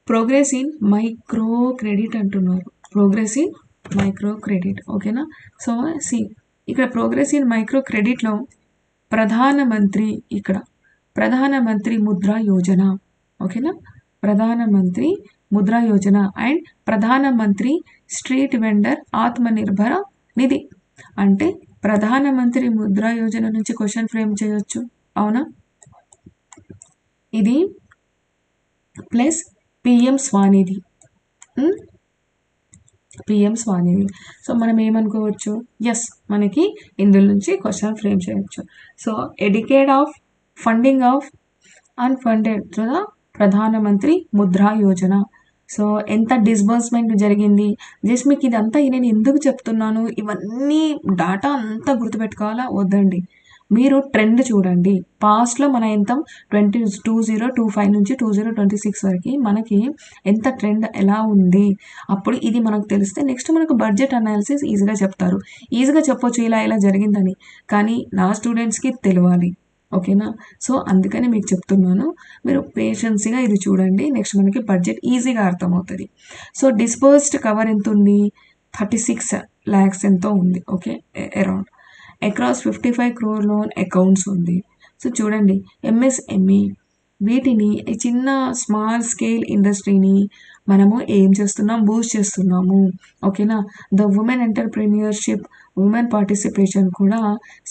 progress in micro credit అంటున్నారు, ప్రోగ్రెస్ ఇన్ మైక్రో క్రెడిట్. ఓకేనా, సో ఇక్కడ ప్రోగ్రెస్ ఇన్ మైక్రో క్రెడిట్లో ప్రధానమంత్రి, ఇక్కడ ప్రధానమంత్రి ముద్రా యోజన. ఓకేనా, ప్రధానమంత్రి ముద్రా యోజన అండ్ ప్రధానమంత్రి స్ట్రీట్ వెండర్ ఆత్మనిర్భర నిధి. అంటే ప్రధానమంత్రి ముద్రా యోజన నుంచి క్వశ్చన్ ఫ్రేమ్ చేయొచ్చు, అవునా. ఇది plus PM Svanidhi, PM Svanidhi. So మనం ఏమనుకోవచ్చు, ఎస్ మనకి ఇందులో నుంచి క్వశ్చన్ ఫ్రేమ్ చేయొచ్చు. So adequate of funding of unfunded to the Pradhanmantri Mudra Yojana. So ఎంత డిస్బర్స్మెంట్ జరిగింది, జస్ట్ మీకు ఇదంతా నేను ఎందుకు చెప్తున్నాను, ఇవన్నీ డాటా అంతా గుర్తుపెట్టుకోవాలా వద్దండి. మీరు ట్రెండ్ చూడండి, పాస్ట్లో మన ఎంత 2025 నుంచి 2026 వరకు మనకి ఎంత ట్రెండ్ ఎలా ఉంది, అప్పుడు ఇది మనకు తెలిస్తే నెక్స్ట్ మనకు బడ్జెట్ అనాలిసిస్ ఈజీగా చెప్తారు. ఈజీగా చెప్పొచ్చు ఇలా ఇలా జరిగిందని, కానీ నా స్టూడెంట్స్కి తెలియాలి. ఓకేనా, సో అందుకని మీకు చెప్తున్నాను, మీరు పేషెన్స్గా ఇది చూడండి, నెక్స్ట్ మనకి బడ్జెట్ ఈజీగా అర్థమవుతుంది. సో డిస్పర్స్డ్ కవర్ ఎంత ఉంది, 36 lakhs ఎంతో ఉంది. Okay, around across 55 crore loan accounts ఉంది. సో చూడండి, ఎంఎస్ఎంఈ వీటిని చిన్న స్మాల్ స్కేల్ ఇండస్ట్రీని మనము ఏం చేస్తున్నాం, బూస్ట్ చేస్తున్నాము. ఓకేనా, the women entrepreneurship, women participation కూడా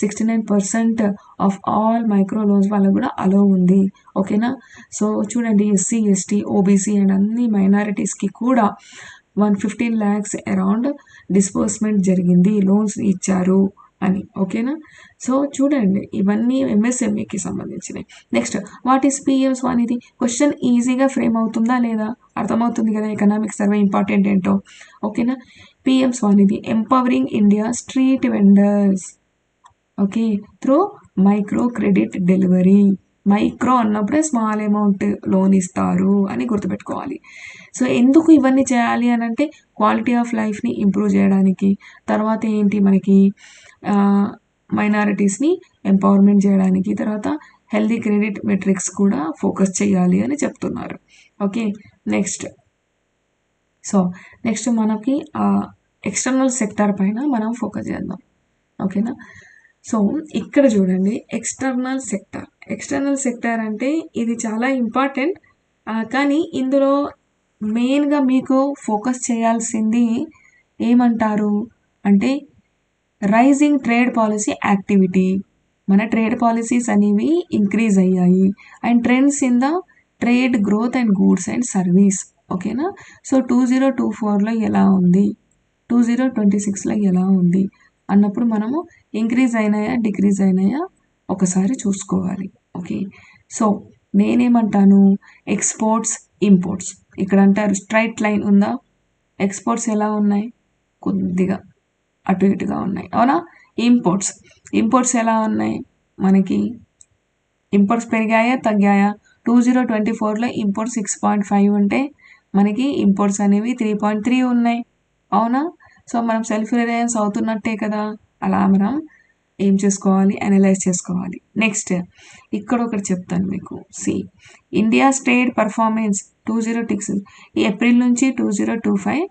69% ఆఫ్ ఆల్ మైక్రో లోన్స్ వాళ్ళకు కూడా అలో ఉంది. ఓకేనా, సో చూడండి, ఎస్సీ ఎస్టీ ఓబీసీ అండ్ అన్ని మైనారిటీస్కి కూడా 115 lakhs అరౌండ్ డిస్బర్స్మెంట్ జరిగింది, లోన్స్ ఇచ్చారు అని. ఓకేనా, సో చూడండి ఇవన్నీ ఎంఎస్ఎంఈకి సంబంధించినవి. Next what is PM Svanidhi, question ఈజీగా ఫ్రేమ్ అవుతుందా లేదా, అర్థమవుతుంది కదా ఎకనామిక్ సర్వే ఇంపార్టెంట్ ఏంటో. ఓకేనా, PM Svanidhi empowering India street vendors, okay, through micro credit delivery. Micro అన్నప్పుడే స్మాల్ అమౌంట్ లోన్ ఇస్తారు అని గుర్తుపెట్టుకోవాలి. సో ఎందుకు ఇవన్నీ చేయాలి అని అంటే క్వాలిటీ ఆఫ్ లైఫ్ని ఇంప్రూవ్ చేయడానికి, తర్వాత ఏంటి మనకి మైనారిటీస్ని ఎంపవర్మెంట్ చేయడానికి, తర్వాత హెల్దీ క్రెడిట్ మెట్రిక్స్ కూడా ఫోకస్ చేయాలి అని చెప్తున్నారు. ఓకే, నెక్స్ట్ మనకి ఎక్స్టర్నల్ సెక్టార్ పైన మనం ఫోకస్ చేద్దాం. ఓకేనా, సో ఇక్కడ చూడండి, ఎక్స్టర్నల్ సెక్టార్ అంటే ఇది చాలా ఇంపార్టెంట్, కానీ ఇందులో మెయిన్గా మీకు ఫోకస్ చేయాల్సింది ఏమంటారు అంటే రైజింగ్ ట్రేడ్ పాలసీ యాక్టివిటీ. మన ట్రేడ్ పాలసీస్ అనేవి ఇంక్రీజ్ అయ్యాయి and trends in the trade growth and goods and service. ఓకేనా, సో 2024లో ఎలా ఉంది, 2026లో ఎలా ఉంది అన్నప్పుడు మనము ఇంక్రీజ్ అయినాయా డిక్రీజ్ అయినాయా ఒకసారి చూసుకోవాలి. ఓకే, సో నేనేమంటాను, ఎక్స్పోర్ట్స్ ఇంపోర్ట్స్, ఇక్కడ అంటారు స్ట్రైట్ లైన్ ఉందా, ఎక్స్పోర్ట్స్ ఎలా ఉన్నాయి, కొద్దిగా అటు ఇటుగా ఉన్నాయి, అవునా. ఇంపోర్ట్స్ ఎలా ఉన్నాయి, మనకి ఇంపోర్ట్స్ పెరిగాయా తగ్గాయా, 2024లో ఇంపోర్ట్స్ 6.5 ఉంటే మనకి ఇంపోర్ట్స్ అనేవి 3.3 ఉన్నాయి, అవునా. సో మనం సెల్ఫ్ రిలయన్స్ అవుతున్నట్టే కదా, అలా మనం ఏం చేసుకోవాలి, అనలైజ్ చేసుకోవాలి. నెక్స్ట్ ఇక్కడ ఒకటి చెప్తాను మీకు, ఇండియా స్టేట్ పర్ఫార్మెన్స్ 2026 ఏప్రిల్ నుంచి 2025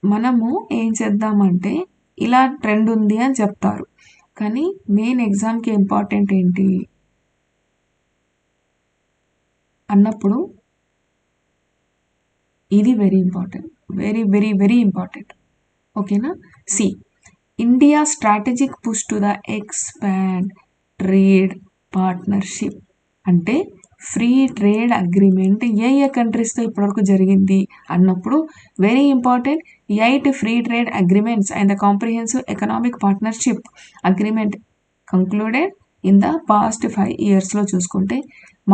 మనము ఏం చేద్దామంటే ఇలా ట్రెండ్ ఉంది అని చెప్తారు, కానీ మెయిన్ ఎగ్జామ్కి ఇంపార్టెంట్ ఏంటి అన్నప్పుడు ఇది very important, very very very important. ఓకేనా, India strategic push to the expand trade partnership అంటే ఫ్రీ ట్రేడ్ అగ్రిమెంట్ ఏ కంట్రీస్తో ఇప్పటివరకు జరిగింది అన్నప్పుడు very important 8 free trade agreements and the comprehensive economic partnership agreement concluded in the past 5 yearsలో చూసుకుంటే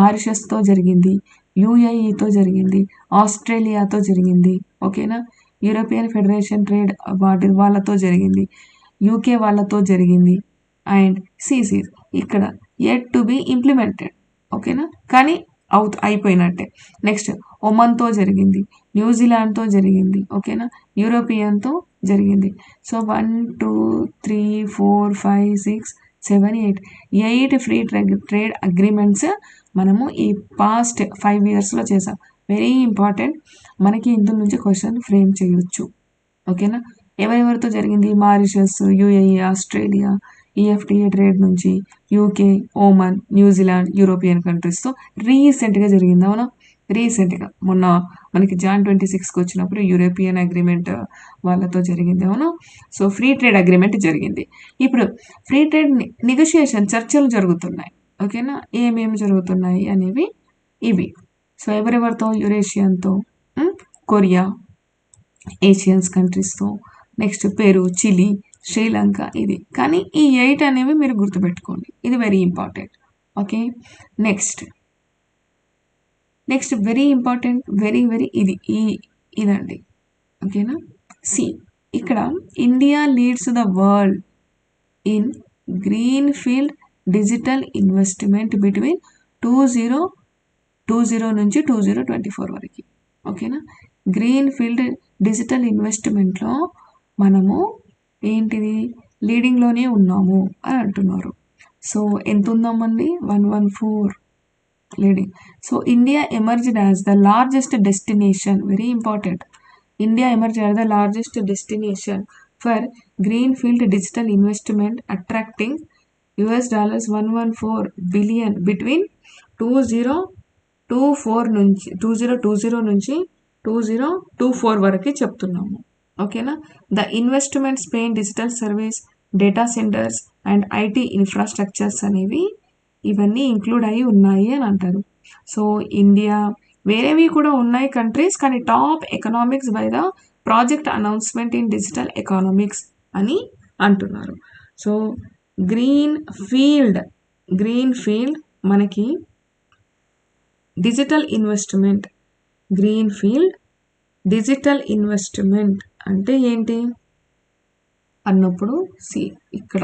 మారిషస్తో జరిగింది, యుఏఈతో జరిగింది, ఆస్ట్రేలియాతో జరిగింది, ఓకేనా, యూరోపియన్ ఫెడరేషన్ ట్రేడ్ వాళ్ళతో జరిగింది, యూకే వాళ్ళతో జరిగింది. అండ్ సిసి ఇక్కడ యెట్ టు బి ఇంప్లిమెంటెడ్, ఓకేనా, కానీ అయిపోయినట్టే. నెక్స్ట్ ఒమన్తో జరిగింది, న్యూజిలాండ్తో జరిగింది, ఓకేనా, యూరోపియన్తో జరిగింది. సో 1 2 3 4 5 6 7 8 ఫ్రీ ట్రేడ్ అగ్రిమెంట్స్ మనము ఈ పాస్ట్ 5 yearsలో చేసాం. వెరీ ఇంపార్టెంట్, మనకి ఇందులో నుంచి క్వశ్చన్ ఫ్రేమ్ చేయొచ్చు, ఓకేనా. ఎవరెవరితో జరిగింది? Mauritius, UAE, Australia, EFTA trade నుంచి యూకే, ఓమన్, న్యూజిలాండ్, యూరోపియన్ కంట్రీస్తో రీసెంట్గా జరిగింది. అవునా, రీసెంట్గా మొన్న మనకి Jan 26కి వచ్చినప్పుడు యూరోపియన్ అగ్రిమెంట్ వాళ్ళతో జరిగింది. అవును, సో ఫ్రీ ట్రేడ్ అగ్రిమెంట్ జరిగింది. ఇప్పుడు ఫ్రీ ట్రేడ్ నెగోషియేషన్ చర్చలు జరుగుతున్నాయి, ఓకేనా. ఏమేమి జరుగుతున్నాయి అనేవి ఇవి. సో ఎవరెవరితో? యురేషియన్తో, కొరియా, ఏషియన్స్ కంట్రీస్తో, నెక్స్ట్ పెరు, చిలీ, శ్రీలంక, ఇది. కానీ ఈ 8 అనేవి మీరు గుర్తుపెట్టుకోండి, ఇది very important. Okay, next very important, very ఇదండి, ఓకేనా. సి ఇక్కడ India leads the world in green field digital investment between 2020 నుంచి 2024 వరకు, ఓకేనా. గ్రీన్ ఫీల్డ్ డిజిటల్ ఇన్వెస్ట్మెంట్లో మనము ఏంటిది లీడింగ్లోనే ఉన్నాము అని అంటున్నారు. సో ఎంత ఉందామండి? 114 leading. So India emerged as the largest destination, very important. India emerged as the largest destination for greenfield digital investment, attracting $114 billion between 2020 నుంచి 2024 వరకు చెప్తున్నాము, ఓకేనా. The investment Spain digital service, data centres and IT infrastructures అనేవి ఇవన్నీ include అయి ఉన్నాయి అని అంటారు. సో ఇండియా, వేరేవి కూడా ఉన్నాయి కంట్రీస్, కానీ top economics by the project announcement in digital economics అని అంటున్నారు. సో గ్రీన్ ఫీల్డ్ మనకి digital investment, green field digital investment అంటే ఏంటి అన్నప్పుడు ఇక్కడ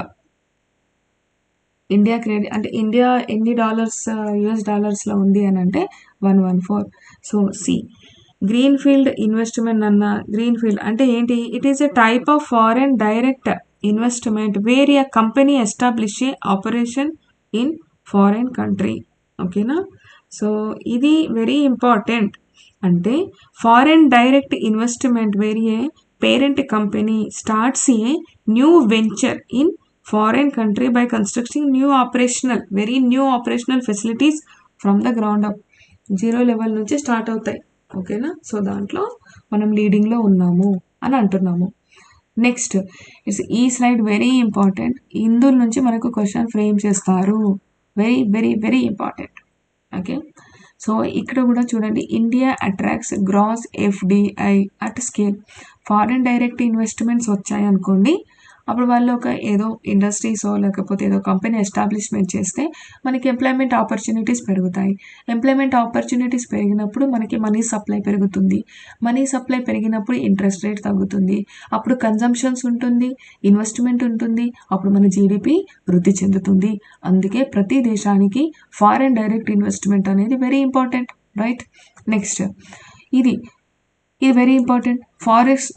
ఇండియా క్రెడిట్ అంటే ఇండియా ఎన్ని డాలర్స్ US డాలర్స్లో ఉంది అని అంటే 114. సో గ్రీన్ ఫీల్డ్ ఇన్వెస్ట్మెంట్ అన్న, గ్రీన్ ఫీల్డ్ అంటే ఏంటి? It is a type of foreign direct investment where a company establish a operation in foreign country, ఓకేనా. సో ఇది వెరీ ఇంపార్టెంట్. అంటే foreign direct investment where a parent company starts a new venture in foreign country by constructing new operational facilities from the ground up. 0 level నుంచి start అవుతాయి, ఓకేనా. So దాంట్లో మనం లీడింగ్లో ఉన్నాము అని అంటున్నాము. నెక్స్ట్ ఈ స్లైడ్ వెరీ ఇంపార్టెంట్, ఇందులో నుంచి మనకు క్వశ్చన్ ఫ్రేమ్ చేస్తారు, వెరీ ఇంపార్టెంట్, ఓకే. సో ఇక్కడ కూడా చూడండి, India attracts gross FDI at scale. Foreign direct investments వచ్చాయి అనుకోండి, అప్పుడు వాళ్ళు ఒక ఏదో ఇండస్ట్రీసో లేకపోతే ఏదో కంపెనీ ఎస్టాబ్లిష్మెంట్ చేస్తే మనకి ఎంప్లాయ్మెంట్ ఆపర్చునిటీస్ పెరుగుతాయి. ఎంప్లాయ్మెంట్ ఆపర్చునిటీస్ పెరిగినప్పుడు మనకి మనీ సప్లై పెరుగుతుంది. మనీ సప్లై పెరిగినప్పుడు ఇంట్రెస్ట్ రేట్ తగ్గుతుంది. అప్పుడు కన్జంప్షన్స్ ఉంటుంది, ఇన్వెస్ట్మెంట్ ఉంటుంది, అప్పుడు మన జీడిపి వృద్ధి చెందుతుంది. అందుకే ప్రతి దేశానికి ఫారెన్ డైరెక్ట్ ఇన్వెస్ట్మెంట్ అనేది వెరీ ఇంపార్టెంట్, రైట్. నెక్స్ట్ ఇది వెరీ ఇంపార్టెంట్.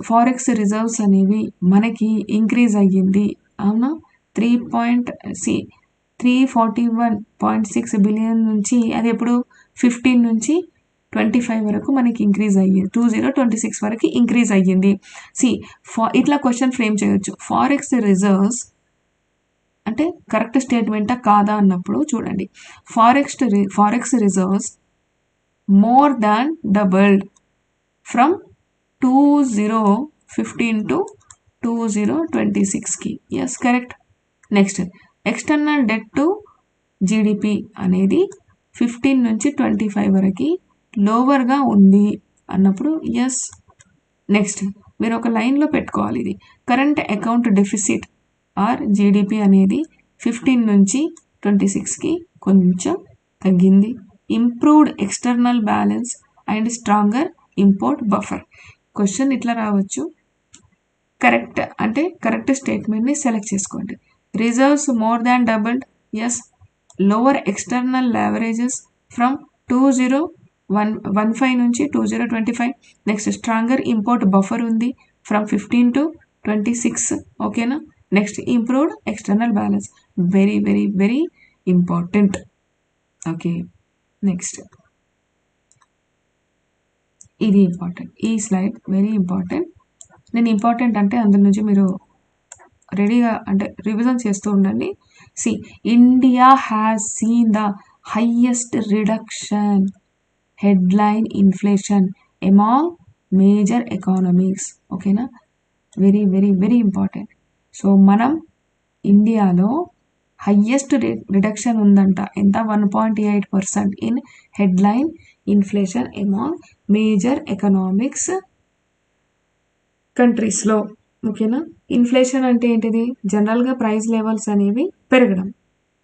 ఫారెక్స్ రిజర్వ్స్ అనేవి మనకి ఇంక్రీజ్ అయ్యింది, అవునా. 341.6 బిలియన్ నుంచి అది ఎప్పుడు 15 నుంచి 25 వరకు మనకి ఇంక్రీజ్ అయ్యింది, 2026 వరకు ఇంక్రీజ్ అయ్యింది. ఇట్లా క్వశ్చన్ ఫ్రేమ్ చేయొచ్చు. ఫారెక్స్ రిజర్వ్స్ అంటే కరెక్ట్ స్టేట్మెంటా కాదా అన్నప్పుడు చూడండి, forex reserves more than doubled from 2015 to 2026కి. Yes, correct. Next external debt to GDP అనేది 15 నుంచి 25 వరకు లోవర్గా ఉంది అన్నప్పుడు ఎస్. నెక్స్ట్ మీరు ఒక లైన్లో పెట్టుకోవాలి, ఇది current account deficit or GDP అనేది 15 నుంచి 26కి కొంచెం తగ్గింది. Improved external balance and stronger import buffer. Question ఇట్లా రావచ్చు, కరెక్ట్ అంటే కరెక్ట్ స్టేట్మెంట్ని సెలెక్ట్ చేసుకోండి. Reserves more than doubled, yes. Lower external leverages from 2015 నుంచి 2025. నెక్స్ట్ స్ట్రాంగర్ ఇంపోర్ట్ బఫర్ ఉంది ఫ్రమ్ 15 to 26, ఓకేనా. Next improved external balance, very very very important. Okay, next ఇది important, ఈ స్లైడ్ వెరీ ఇంపార్టెంట్. నేను important అంటే అందులో నుంచి మీరు రెడీగా అంటే రివిజన్ చేస్తూ ఉండండి. See, India has seen the highest reduction headline inflation among major economies, ఓకేనా. Very very very important. So మనం ఇండియాలో హయ్యెస్ట్ రిడక్షన్ ఉందంట, ఎంత? 1.8% in headline inflation among major economics కంట్రీస్లో, ఓకేనా. ఇన్ఫ్లేషన్ అంటే ఏంటిది? జనరల్గా ప్రైస్ లెవెల్స్ అనేవి పెరగడం,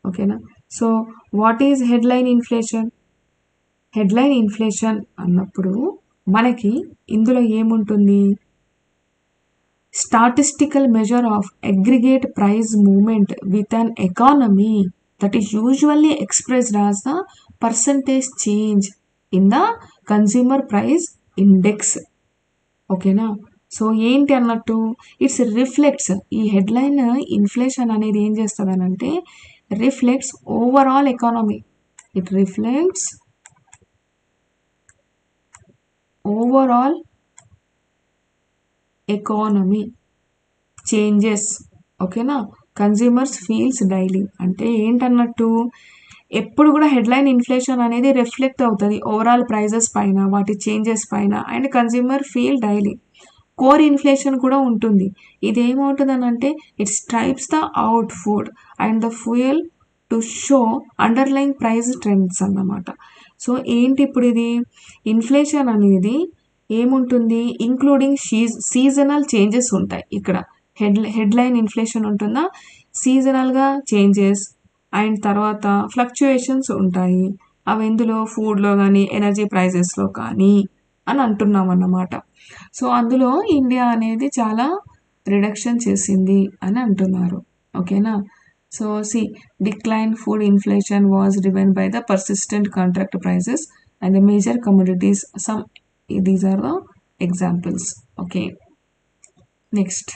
ఓకేనా. So what is headline inflation? Headline inflation అన్నప్పుడు మనకి ఇందులో ఏముంటుంది? Statistical measure of aggregate price movement with an economy that is usually expressed as the percentage change in the consumer price index, ఓకేనా. So ఏంటి అన్నట్టు? ఇట్స్ రిఫ్లెక్ట్స్, ఈ headline inflation అనేది ఏం చేస్తుంది అని అంటే reflects overall economy. It reflects overall economy changes, ఓకేనా. కన్స్యూమర్స్ ఫీల్స్ డైలీ అంటే ఏంటన్నట్టు? ఎప్పుడు కూడా హెడ్లైన్ ఇన్ఫ్లేషన్ అనేది రిఫ్లెక్ట్ అవుతుంది ఓవరాల్ ప్రైజెస్ పైన, వాటి చేంజెస్ పైన, and consumer feel daily. Core inflation కూడా ఉంటుంది. ఇది ఏమవుతుంది అని అంటే it stripes the output and the fuel to show underline price trends అన్నమాట. సో ఏంటి ఇప్పుడు ఇది? ఇన్ఫ్లేషన్ అనేది ఏముంటుంది? ఇంక్లూడింగ్ సీజనల్ చేంజెస్ ఉంటాయి ఇక్కడ. హెడ్లైన్ ఇన్ఫ్లేషన్ ఉంటుందా? సీజనల్గా చేంజెస్ అండ్ తర్వాత ఫ్లక్చుయేషన్స్ ఉంటాయి. అవి ఎందులో? ఫుడ్లో కానీ ఎనర్జీ ప్రైజెస్లో కానీ అని అంటున్నాం అన్నమాట. సో అందులో ఇండియా అనేది చాలా రిడక్షన్ చేసింది అని అంటున్నారు, ఓకేనా. So see, decline food inflation was driven by the persistent contract prices and the major commodities. Some these are the examples, okay. Next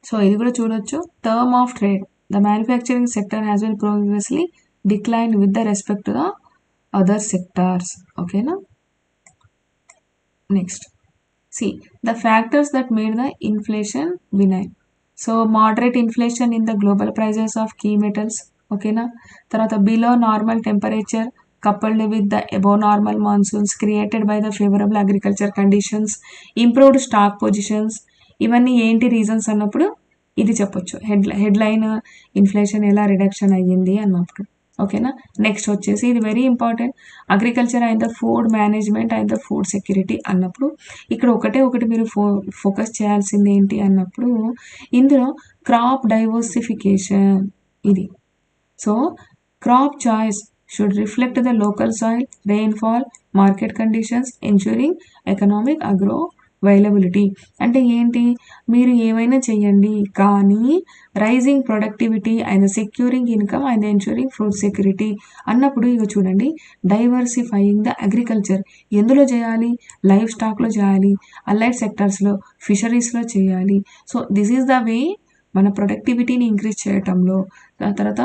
so ఇది కూడా చూడొచ్చు. Term of trade, the manufacturing sector has been progressively decline with the respect to the other sectors, ఓకేనా. Next see, the factors that made the inflation benign. So moderate inflation in the global prices of key metals, ఓకేనా. తర్వాత below normal temperature coupled with the above normal monsoons created by the favorable agriculture conditions, improved stock positions. ఇవన్నీ ఏంటి reasons అన్నప్పుడు ఇది చెప్పొచ్చు. Headline inflation ఎలా reduction అయ్యింది అన్నప్పుడు, ఓకేనా. నెక్స్ట్ వచ్చేసి ఇది very important, agriculture and the food management and the food security అన్నప్పుడు ఇక్కడ ఒకటి మీరు ఫోకస్ చేయాల్సింది ఏంటి అన్నప్పుడు ఇందులో క్రాప్ డైవర్సిఫికేషన్ ఇది. So crop choice should reflect the local soil, rainfall, market conditions, ensuring economic agro availability. అంటే ఏంటి? మీరు ఏమైనా చెయ్యండి కానీ rising productivity and securing income and ensuring food security అన్నప్పుడు ఇక చూడండి, డైవర్సిఫైయింగ్ ద అగ్రికల్చర్ ఎందులో చేయాలి? లైవ్ స్టాక్లో చేయాలి, అలైడ్ సెక్టర్స్లో, ఫిషరీస్లో చేయాలి. So this is the way మన ప్రొడక్టివిటీని ఇంక్రీజ్ చేయటంలో, తర్వాత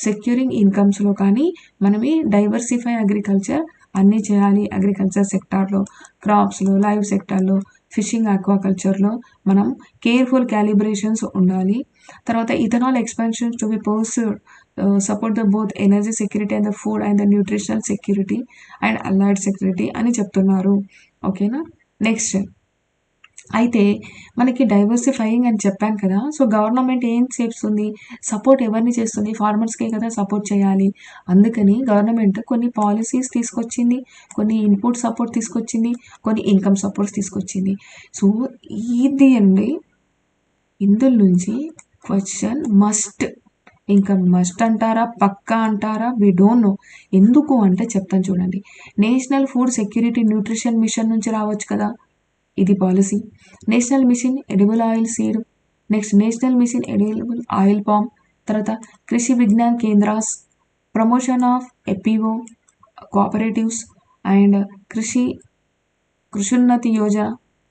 సెక్యూరింగ్ ఇన్కమ్స్లో కానీ మనం ఈ డైవర్సిఫై అగ్రికల్చర్ అన్నీ చేయాలి. అగ్రికల్చర్ సెక్టార్లో, క్రాప్స్లో, లైవ్ సెక్టార్లో, ఫిషింగ్, ఆక్వాకల్చర్లో మనం కేర్ఫుల్ క్యాలిబ్రేషన్స్ ఉండాలి. తర్వాత ethanol expansions to be pursued support the both energy security and the food and the nutritional security and allied security అని చెప్తున్నారు, ఓకేనా. నెక్స్ట్ అయితే మనకి డైవర్సిఫైయింగ్ అని చెప్పాను కదా. సో గవర్నమెంట్ ఏం చేస్తుంది? సపోర్ట్ ఎవరిని చేస్తుంది? ఫార్మర్స్కే కదా సపోర్ట్ చేయాలి. అందుకని గవర్నమెంట్ కొన్ని పాలసీస్ తీసుకొచ్చింది, కొన్ని ఇన్పుట్ సపోర్ట్ తీసుకొచ్చింది, కొన్ని ఇన్కమ్ సపోర్ట్స్ తీసుకొచ్చింది. సో ఇది అండి, ఇందులో నుంచి క్వశ్చన్ మస్ట్ ఇంకా మస్ట్ అంటారా, పక్కా అంటారా, వి డోంట్ నో. ఎందుకు అంటే చెప్తాను చూడండి. National food security nutrition mission నుంచి రావచ్చు కదా ఇది policy. National mission edible oil seed, next national mission edible oil palm, తర్వాత Krishi Vigyan Kendras, promotion of FPO cooperatives and Krishonnati Yojana,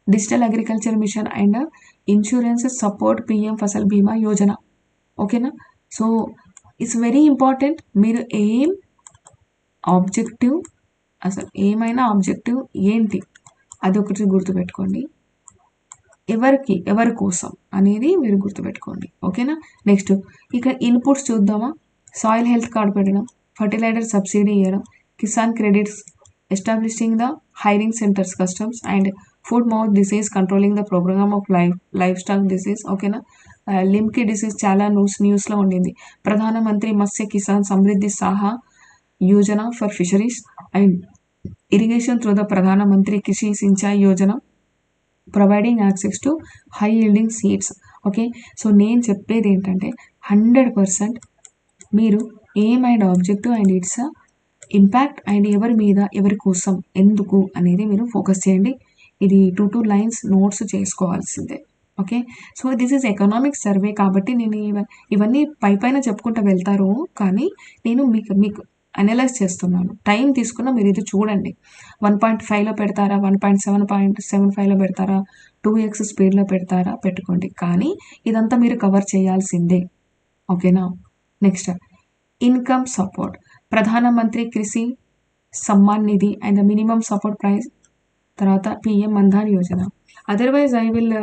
digital agriculture mission and insurance support PM Fasal Bima Yojana. ఓకేనా. So it's very important. మీరు objective, అసలు ఏమైనా objective ఏంటి అదొకటి గుర్తుపెట్టుకోండి. ఎవరి కోసం అనేది మీరు గుర్తుపెట్టుకోండి. ఓకేనా. నెక్స్ట్ ఇక్కడ ఇన్పుట్స్ చూద్దామా. సాయిల్ హెల్త్ కార్డ్ పెట్టడం, ఫర్టిలైజర్ సబ్సిడీ ఇవ్వడం, Kisan credits, establishing the hiring centres, customs and food mouth disease, controlling the programme of life stock disease. ఓకేనా. లిమ్కీ డిసీజ్ చాలా న్యూస్లో ఉండింది. Pradhanmantri Matsya Kisan Samriddhi Saha Yojana for fisheries and irrigation through the Pradhanmantri Krishi Sinchai Yojana, providing access to high yielding seeds. Okay. So నేను చెప్పేది ఏంటంటే 100% మీరు aim and objective and it's impact and ఎవరి మీద, ఎవరి కోసం, ఎందుకు అనేది మీరు ఫోకస్ చేయండి. ఇది 2 లైన్స్ నోట్స్ చేసుకోవాల్సిందే. Okay. So this is economic survey కాబట్టి నేను ఇవన్నీ పైన చెప్పుకుంటూ వెళ్తారు, కానీ నేను మీకు అనలైజ్ చేస్తున్నాను. టైం తీసుకున్న మీరు ఇది చూడండి. 1.5లో పెడతారా, 1.7.75లో పెడతారా, 2x స్పీడ్లో పెడతారా, పెట్టుకోండి. కానీ ఇదంతా మీరు కవర్ చేయాల్సిందే. ఓకేనా. నెక్స్ట్ ఇన్కమ్ సపోర్ట్, ప్రధానమంత్రి కృషి Samman Nidhi and minimum support price, తర్వాత PM Maandhan Yojana. Otherwise I will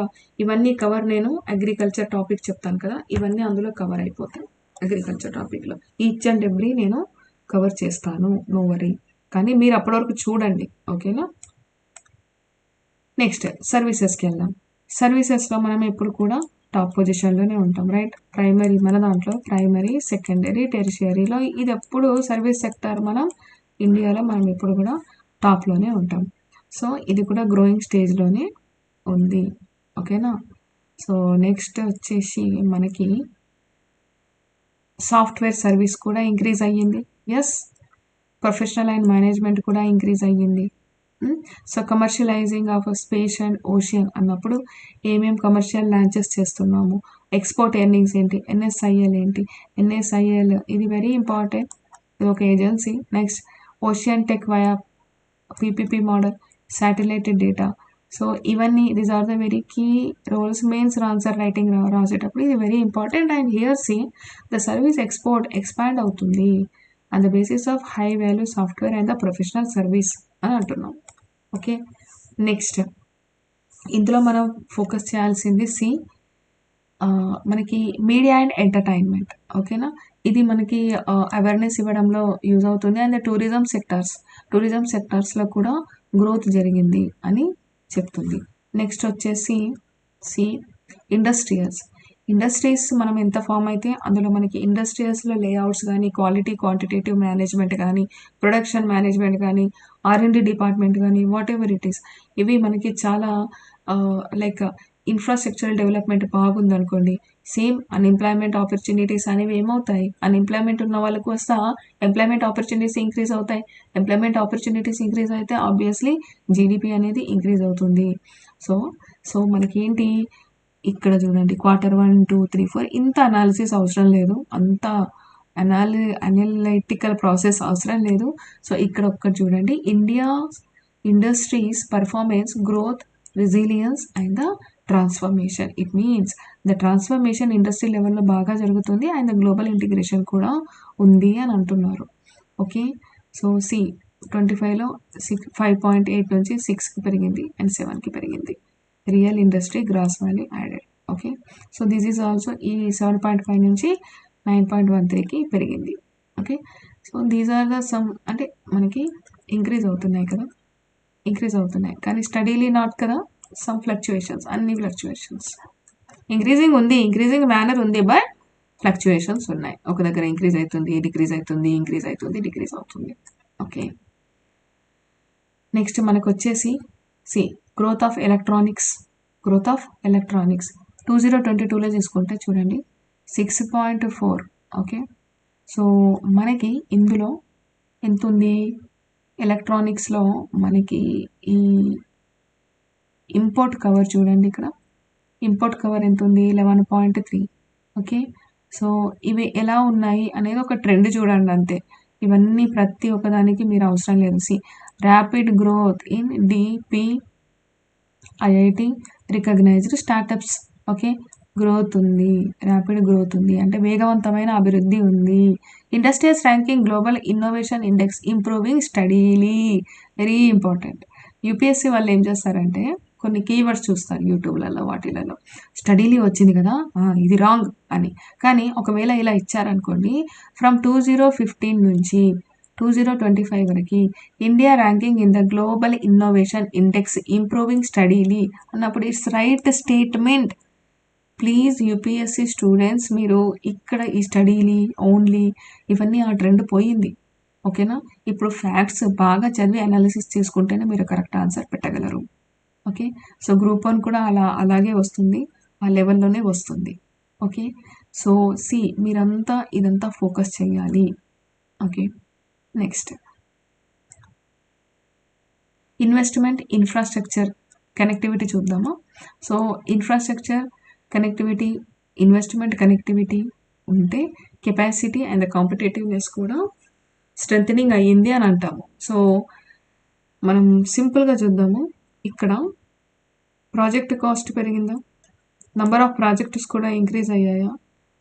ఇవన్నీ కవర్, నేను అగ్రికల్చర్ టాపిక్ చెప్తాను కదా, ఇవన్నీ అందులో కవర్ అయిపోతాయి. అగ్రికల్చర్ టాపిక్లో ఈచ్ అండ్ ఎవ్రీ నేను కవర్ చేస్తాను, నో వరీ. కానీ మీరు అప్పటి వరకు చూడండి. ఓకేనా. నెక్స్ట్ సర్వీసెస్కి వెళ్దాం. సర్వీసెస్లో మనం ఎప్పుడు కూడా టాప్ పొజిషన్లోనే ఉంటాం, రైట్. ప్రైమరీ మన దాంట్లో ప్రైమరీ, సెకండరీ, టెరిషియరీలో ఇది ఎప్పుడు సర్వీస్ సెక్టార్ మనం ఇండియాలో మనం ఎప్పుడు కూడా టాప్లోనే ఉంటాం. సో ఇది కూడా గ్రోయింగ్ స్టేజ్లోనే ఉంది. ఓకేనా. సో నెక్స్ట్ వచ్చేసి మనకి సాఫ్ట్వేర్ సర్వీస్ కూడా ఇంక్రీజ్ అయ్యింది. ఎస్. ప్రొఫెషనల్ అండ్ మేనేజ్మెంట్ కూడా ఇంక్రీజ్ అయ్యింది. So commercialising of space and ocean అన్నప్పుడు ఏమేమి కమర్షియల్ లాంచెస్ చేస్తున్నాము, ఎక్స్పోర్ట్ ఎర్నింగ్స్ ఏంటి, ఎన్ఎస్ఐఎల్ ఏంటి. ఎన్ఎస్ఐఎల్ ఇది వెరీ ఇంపార్టెంట్, ఇది ఒక agency. Next ocean tech via PPP model, satellite data. So ఇవన్నీ these are the very key roles. Mains answer writing రాసేటప్పుడు ఇది very important. And here see the service expand అవుతుంది on the basis of high value software and the professional service అని అంటున్నాం. Okay. Next ఇందులో మనం focus చేయాల్సింది మనకి media and entertainment. ఓకేనా. ఇది మనకి అవేర్నెస్ ఇవ్వడంలో యూజ్ అవుతుంది. అండ్ టూరిజం సెక్టార్స్లో కూడా గ్రోత్ జరిగింది అని చెప్తుంది. నెక్స్ట్ వచ్చేసి ఇండస్ట్రీస్ మనం ఎంత ఫామ్ అయితే అందులో మనకి ఇండస్ట్రియల్స్లో లేఅవుట్స్ కానీ, క్వాలిటీ క్వాంటిటేటివ్ మేనేజ్మెంట్ కానీ, ప్రొడక్షన్ మేనేజ్మెంట్ కానీ, R&D డిపార్ట్మెంట్ కానీ, వాట్ ఎవర్ ఇట్ ఈస్, ఇవి మనకి చాలా లైక్ ఇన్ఫ్రాస్ట్రక్చరల్ డెవలప్మెంట్ బాగుందనుకోండి, సేమ్ అన్ఎంప్లాయ్మెంట్ ఆపర్చునిటీస్ అనేవి ఏమవుతాయి, అన్ఎంప్లాయ్మెంట్ ఉన్న వాళ్ళకు వస్తా ఎంప్లాయ్మెంట్ ఆపర్చునిటీస్ ఇంక్రీజ్ అవుతాయి. ఎంప్లాయ్మెంట్ ఆపర్చునిటీస్ ఇంక్రీజ్ అయితే ఆబ్వియస్లీ జీడిపి అనేది ఇంక్రీజ్ అవుతుంది. సో మనకేంటి ఇక్కడ చూడండి, Q1, 2, 3, 4 ఇంత అనాలిసిస్ అవసరం లేదు, అంత అనలిటికల్ ప్రాసెస్ అవసరం లేదు. సో ఇక్కడ ఒక్కటి చూడండి, India industries performance, growth, resilience and the transformation. It means the transformation industry లెవెల్లో బాగా జరుగుతుంది అండ్ ద గ్లోబల్ ఇంటిగ్రేషన్ కూడా ఉంది అని అంటున్నారు. ఓకే. సో 25లో 5.8 నుంచి 6కి పెరిగింది అండ్ 7కి పెరిగింది. Real industry gross value added. Okay. So this is also ఈ 7.5 నుంచి 9.13కి పెరిగింది. Okay. So these are the some, అంటే మనకి ఇంక్రీజ్ అవుతున్నాయి కదా, కానీ స్టడీలీ నాట్ కదా, సమ్ ఫ్లక్చుయేషన్స్, అన్ని ఫ్లక్చుయేషన్స్. ఇంక్రీజింగ్ మేనర్ ఉంది, బట్ ఫ్లక్చుయేషన్స్ ఉన్నాయి. ఒక దగ్గర ఇంక్రీజ్ అవుతుంది, డిక్రీజ్ అవుతుంది, ఇంక్రీజ్ అవుతుంది, డిక్రీజ్ అవుతుంది. ఓకే. నెక్స్ట్ మనకు వచ్చేసి గ్రోత్ ఆఫ్ ఎలక్ట్రానిక్స్ 2022లో చూసుకుంటే చూడండి 6.4. ఓకే. సో మనకి ఇందులో ఎంత ఉంది, ఎలక్ట్రానిక్స్లో మనకి ఈ ఇంపోర్ట్ కవర్ చూడండి, ఇక్కడ ఇంపోర్ట్ కవర్ ఎంత ఉంది, 11.3. ఓకే. సో ఇవి ఎలా ఉన్నాయి అనేది ఒక ట్రెండ్ చూడండి అంతే. ఇవన్నీ ప్రతి ఒక్కదానికి మీరు అవసరం లేదు. Rapid growth in IIT recognized startups. Okay. Growth ఉంది, ర్యాపిడ్ గ్రోత్ ఉంది అంటే వేగవంతమైన అభివృద్ధి ఉంది. Industries ranking global innovation index improving steadily. Very important. UPSC వాళ్ళు ఏం చేస్తారంటే కొన్ని కీవర్డ్స్ చూస్తారు యూట్యూబ్లలో వాటిలలో, స్టడీలీ వచ్చింది కదా, ఇది రాంగ్ అని. కానీ ఒకవేళ ఇలా ఇచ్చారనుకోండి, ఫ్రమ్ 2015 నుంచి 2025 వరకు India ranking in the global innovation index improving steadily అన్నప్పుడు it's right statement. Please UPSC students, మీరు ఇక్కడ ఈ స్టడీలీ ఓన్లీ ఇవన్నీ ఆ ట్రెండ్ పోయింది. ఓకేనా. ఇప్పుడు ఫ్యాక్ట్స్ బాగా చదివి అనాలిసిస్ చేసుకుంటేనే మీరు కరెక్ట్ ఆన్సర్ పెట్టగలరు. ఓకే. సో గ్రూప్ 1 కూడా అలాగే వస్తుంది, ఆ లెవెల్లోనే వస్తుంది. ఓకే. సో మీరంతా ఇదంతా ఫోకస్ చేయాలి. Okay. Next investment infrastructure connectivity చూద్దామా. So infrastructure connectivity, investment connectivity ఉంటే కెపాసిటీ అండ్ ద కాంపిటేటివ్నెస్ కూడా స్ట్రెంథనింగ్ అయ్యింది అని అంటాము. సో మనం సింపుల్గా చూద్దాము. ఇక్కడ ప్రాజెక్ట్ కాస్ట్ పెరిగిందా, నంబర్ ఆఫ్ ప్రాజెక్ట్స్ కూడా ఇంక్రీజ్ అయ్యాయా.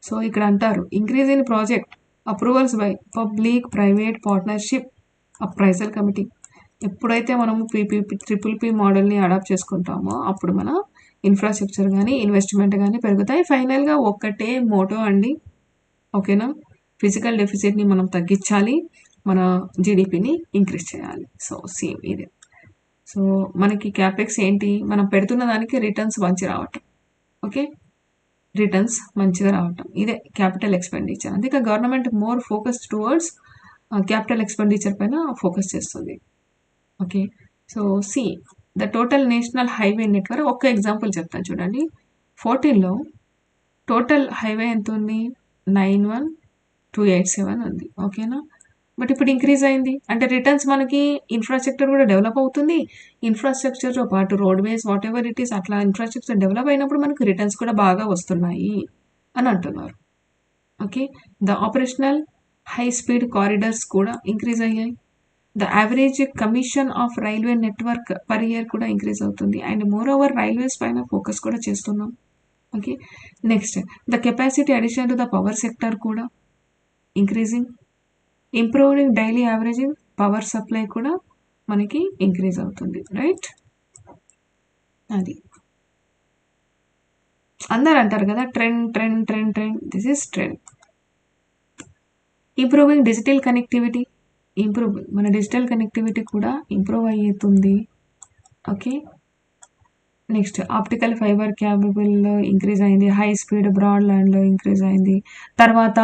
సో ఇక్కడ అంటారు increase in project approvals by public private partnership appraisal committee. ఎప్పుడైతే మనము ట్రిపుల్ పి మోడల్ని అడాప్ట్ చేసుకుంటామో అప్పుడు మన ఇన్ఫ్రాస్ట్రక్చర్ కానీ ఇన్వెస్ట్మెంట్ కానీ పెరుగుతాయి. ఫైనల్గా ఒక్కటే మోటో అండి. ఓకేనా. ఫిజికల్ డెఫిసిట్ని మనం తగ్గించాలి, మన జీడిపిని ఇంక్రీజ్ చేయాలి. సో సేమ్ ఇదే. సో మనకి క్యాపెక్స్ ఏంటి, మనం పెడుతున్న దానికి రిటర్న్స్ మంచి రావటం. ఓకే. రిటర్న్స్ మంచిగా రావటం, ఇదే క్యాపిటల్ ఎక్స్పెండిచర్. అందుకే government more focus towards capital expenditure పైన ఫోకస్ చేస్తుంది. Okay. So the total national highway network, ఒక్క ఎగ్జాంపుల్ చెప్తాను చూడండి. 14లో టోటల్ హైవే ఎంత ఉంది, 91287 ఉంది. ఓకేనా. బట్ ఇప్పుడు ఇంక్రీజ్ అయింది అంటే రిటర్న్స్ మనకి ఇన్ఫ్రాస్ట్రక్చర్ కూడా డెవలప్ అవుతుంది. ఇన్ఫ్రాస్ట్రక్చర్తో పాటు roadways what ever it is అట్లా ఇన్ఫ్రాస్ట్రక్చర్ డెవలప్ అయినప్పుడు మనకు రిటర్న్స్ కూడా బాగా వస్తున్నాయి అని అంటున్నారు. Okay. The operational high speed corridors కూడా ఇంక్రీజ్ అయ్యాయి. The average commission of railway network per year కూడా ఇంక్రీజ్ అవుతుంది. అండ్ మోర్ ఓవర్ రైల్వేస్ పైన ఫోకస్ కూడా చేస్తున్నాం. Okay. Next the capacity addition to the power sector కూడా increasing. Improving daily averaging power supply కూడా మనకి ఇంక్రీజ్ అవుతుంది. రైట్. అది అందరు అంటారు కదా trend trend trend trend, this is trend. Improving digital connectivity, మన డిజిటల్ కనెక్టివిటీ కూడా ఇంప్రూవ్ అవుతుంది. ఓకే. నెక్స్ట్ ఆప్టికల్ ఫైబర్ క్యాబుల్లో ఇంక్రీజ్ అయింది, హై స్పీడ్ బ్రాడ్ ల్యాండ్లో ఇంక్రీజ్ అయింది, తర్వాత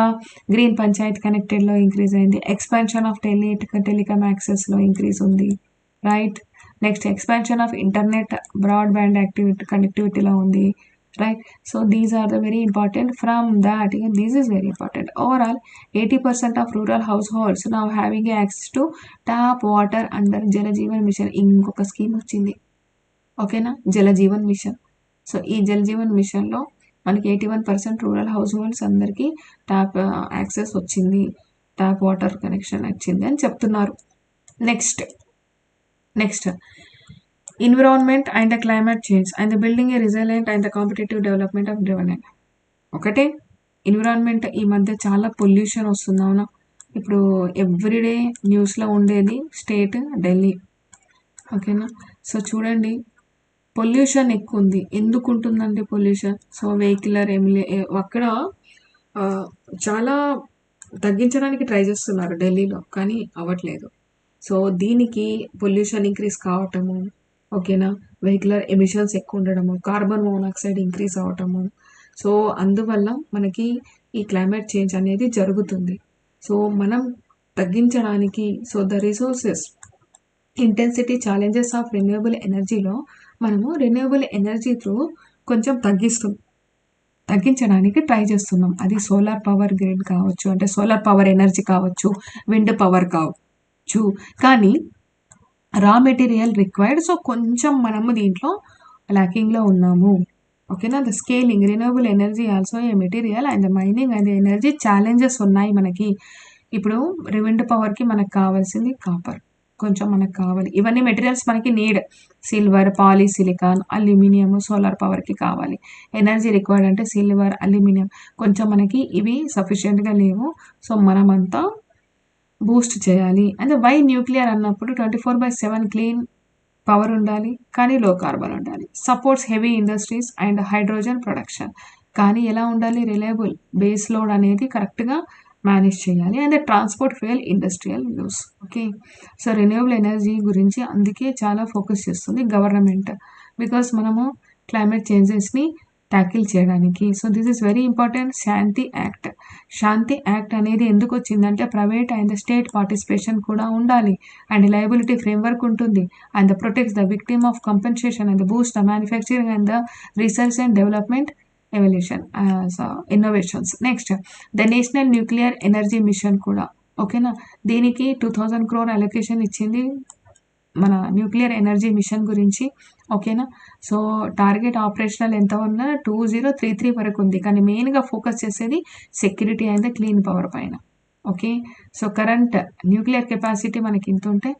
గ్రీన్ పంచాయత్ కనెక్టెడ్లో ఇంక్రీజ్ అయింది, ఎక్స్పాన్షన్ ఆఫ్ టెలికామ్ యాక్సెస్లో ఇంక్రీజ్ ఉంది. Right. Next expansion of internet broadband కనెక్టివిటీలో ఉంది. Right. So these are the very important. From that this is very important. Overall 80% of rural house holds now having access to tap water under Jal Jeevan mission. ఇంకొక scheme వచ్చింది. ఓకేనా, Jal Jeevan machine. So ఈ జలజీవన్ మిషన్లో మనకి 81% rural households అందరికీ tap access వచ్చింది, tap water connection వచ్చింది అని చెప్తున్నారు. Next environment and the climate change and the building a resilient and the competitive development of development. ఒకటే ఎన్విరాన్మెంట్, ఈ మధ్య చాలా పొల్యూషన్ వస్తుంది. అవునా. ఇప్పుడు ఎవ్రీడే న్యూస్లో ఉండేది స్టేట్ ఢిల్లీ. ఓకేనా. సో చూడండి పొల్యూషన్ ఎక్కువ ఉంది. ఎందుకు ఉంటుందంటే పొల్యూషన్, సో వెహికులర్ అక్కడ చాలా తగ్గించడానికి ట్రై చేస్తున్నారు ఢిల్లీలో, కానీ అవ్వట్లేదు. సో దీనికి పొల్యూషన్ ఇంక్రీజ్ కావటము, ఓకేనా, వెహికులర్ ఎమిషన్స్ ఎక్కువ ఉండడము, కార్బన్ మోనాక్సైడ్ ఇంక్రీజ్ అవటము. సో అందువల్ల మనకి ఈ క్లైమేట్ చేంజ్ అనేది జరుగుతుంది. సో మనం తగ్గించడానికి, so the resources intensity challenges of renewable ఎనర్జీలో మనము రెన్యూవబుల్ ఎనర్జీ త్రూ కొంచెం తగ్గించడానికి ట్రై చేస్తున్నాం. అది సోలార్ పవర్ గ్రిడ్ కావచ్చు, అంటే సోలార్ పవర్ ఎనర్జీ కావచ్చు, విండ్ పవర్ కావచ్చు. కానీ రా మెటీరియల్ రిక్వైర్డ్. సో కొంచెం మనము దీంట్లో ల్యాకింగ్లో ఉన్నాము. ఓకేనా. The scaling renewable energy also a material and mining and energy challenges ఉన్నాయి మనకి. ఇప్పుడు విండ్ పవర్కి మనకు కావాల్సింది కాపర్, కొంచెం మనకు కావాలి. ఇవన్నీ మెటీరియల్స్ మనకి need. Silver, polysilicon, aluminium solar పవర్కి కావాలి. ఎనర్జీ రిక్వైర్డ్ అంటే సిల్వర్, అల్యూమినియం. కొంచెం మనకి ఇవి సఫిషియెంట్గా లేవు. సో మనమంతా బూస్ట్ చేయాలి. అంటే వై న్యూక్లియర్ అన్నప్పుడు 24/7 క్లీన్ పవర్ ఉండాలి, కానీ లో కార్బన్ ఉండాలి. Supports heavy industries and hydrogen production. కానీ ఎలా ఉండాలి? రిలయబుల్ బేస్ లోడ్ అనేది కరెక్ట్గా మేనేజ్ చేయాలి. And transport fuel industrial use. Okay. So renewable energy గురించి అందుకే చాలా ఫోకస్ చేస్తుంది గవర్నమెంట్, బికాస్ మనము క్లైమేట్ చేంజెస్ని ట్యాకిల్ చేయడానికి. So this is very important. Shanti act. Shanti act అనేది ఎందుకు వచ్చిందంటే ప్రైవేట్ అండ్ స్టేట్ పార్టిసిపేషన్ కూడా ఉండాలి, అండ్ లయబిలిటీ ఫ్రేమ్వర్క్ ఉంటుంది, and protects the victim of compensation and boost the manufacturing and the research and development evolution innovations. Next the national nuclear energy machine కూడా. ఓకేనా. దీనికి 2000 crore allocation ఇచ్చింది మన nuclear energy machine గురించి. ఓకేనా. So target operational ఎంత ఉన్నా 2033 వరకు ఉంది, కానీ మెయిన్గా ఫోకస్ చేసేది సెక్యూరిటీ అండ్ క్లీన్ పవర్ పైన. Okay. So current nuclear capacity మనకి ఇంత ఉంటే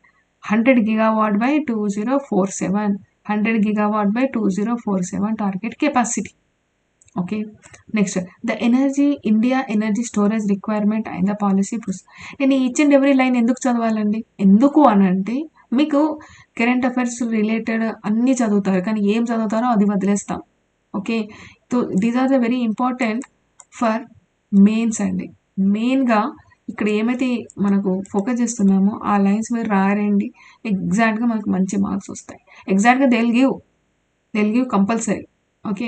100 GW by 2047, 100 GW by 2047 target capacity. Okay. Next the energy India energy storage requirement and the policy నేను ఈచ్ అండ్ ఎవ్రీ లైన్ ఎందుకు చదవాలండి? ఎందుకు అని అంటే మీకు కరెంట్ అఫైర్స్ రిలేటెడ్ అన్నీ చదువుతారు, కానీ ఏం చదువుతారో అది వదిలేస్తాం. Okay. So these are the very important for mains అండి. మెయిన్గా ఇక్కడ ఏమైతే మనకు ఫోకస్ చేస్తున్నామో ఆ లైన్స్ మీరు రాయండి, ఎగ్జాక్ట్గా మనకు మంచి మార్క్స్ వస్తాయి. ఎగ్జాక్ట్గా they'll give compulsory. Okay.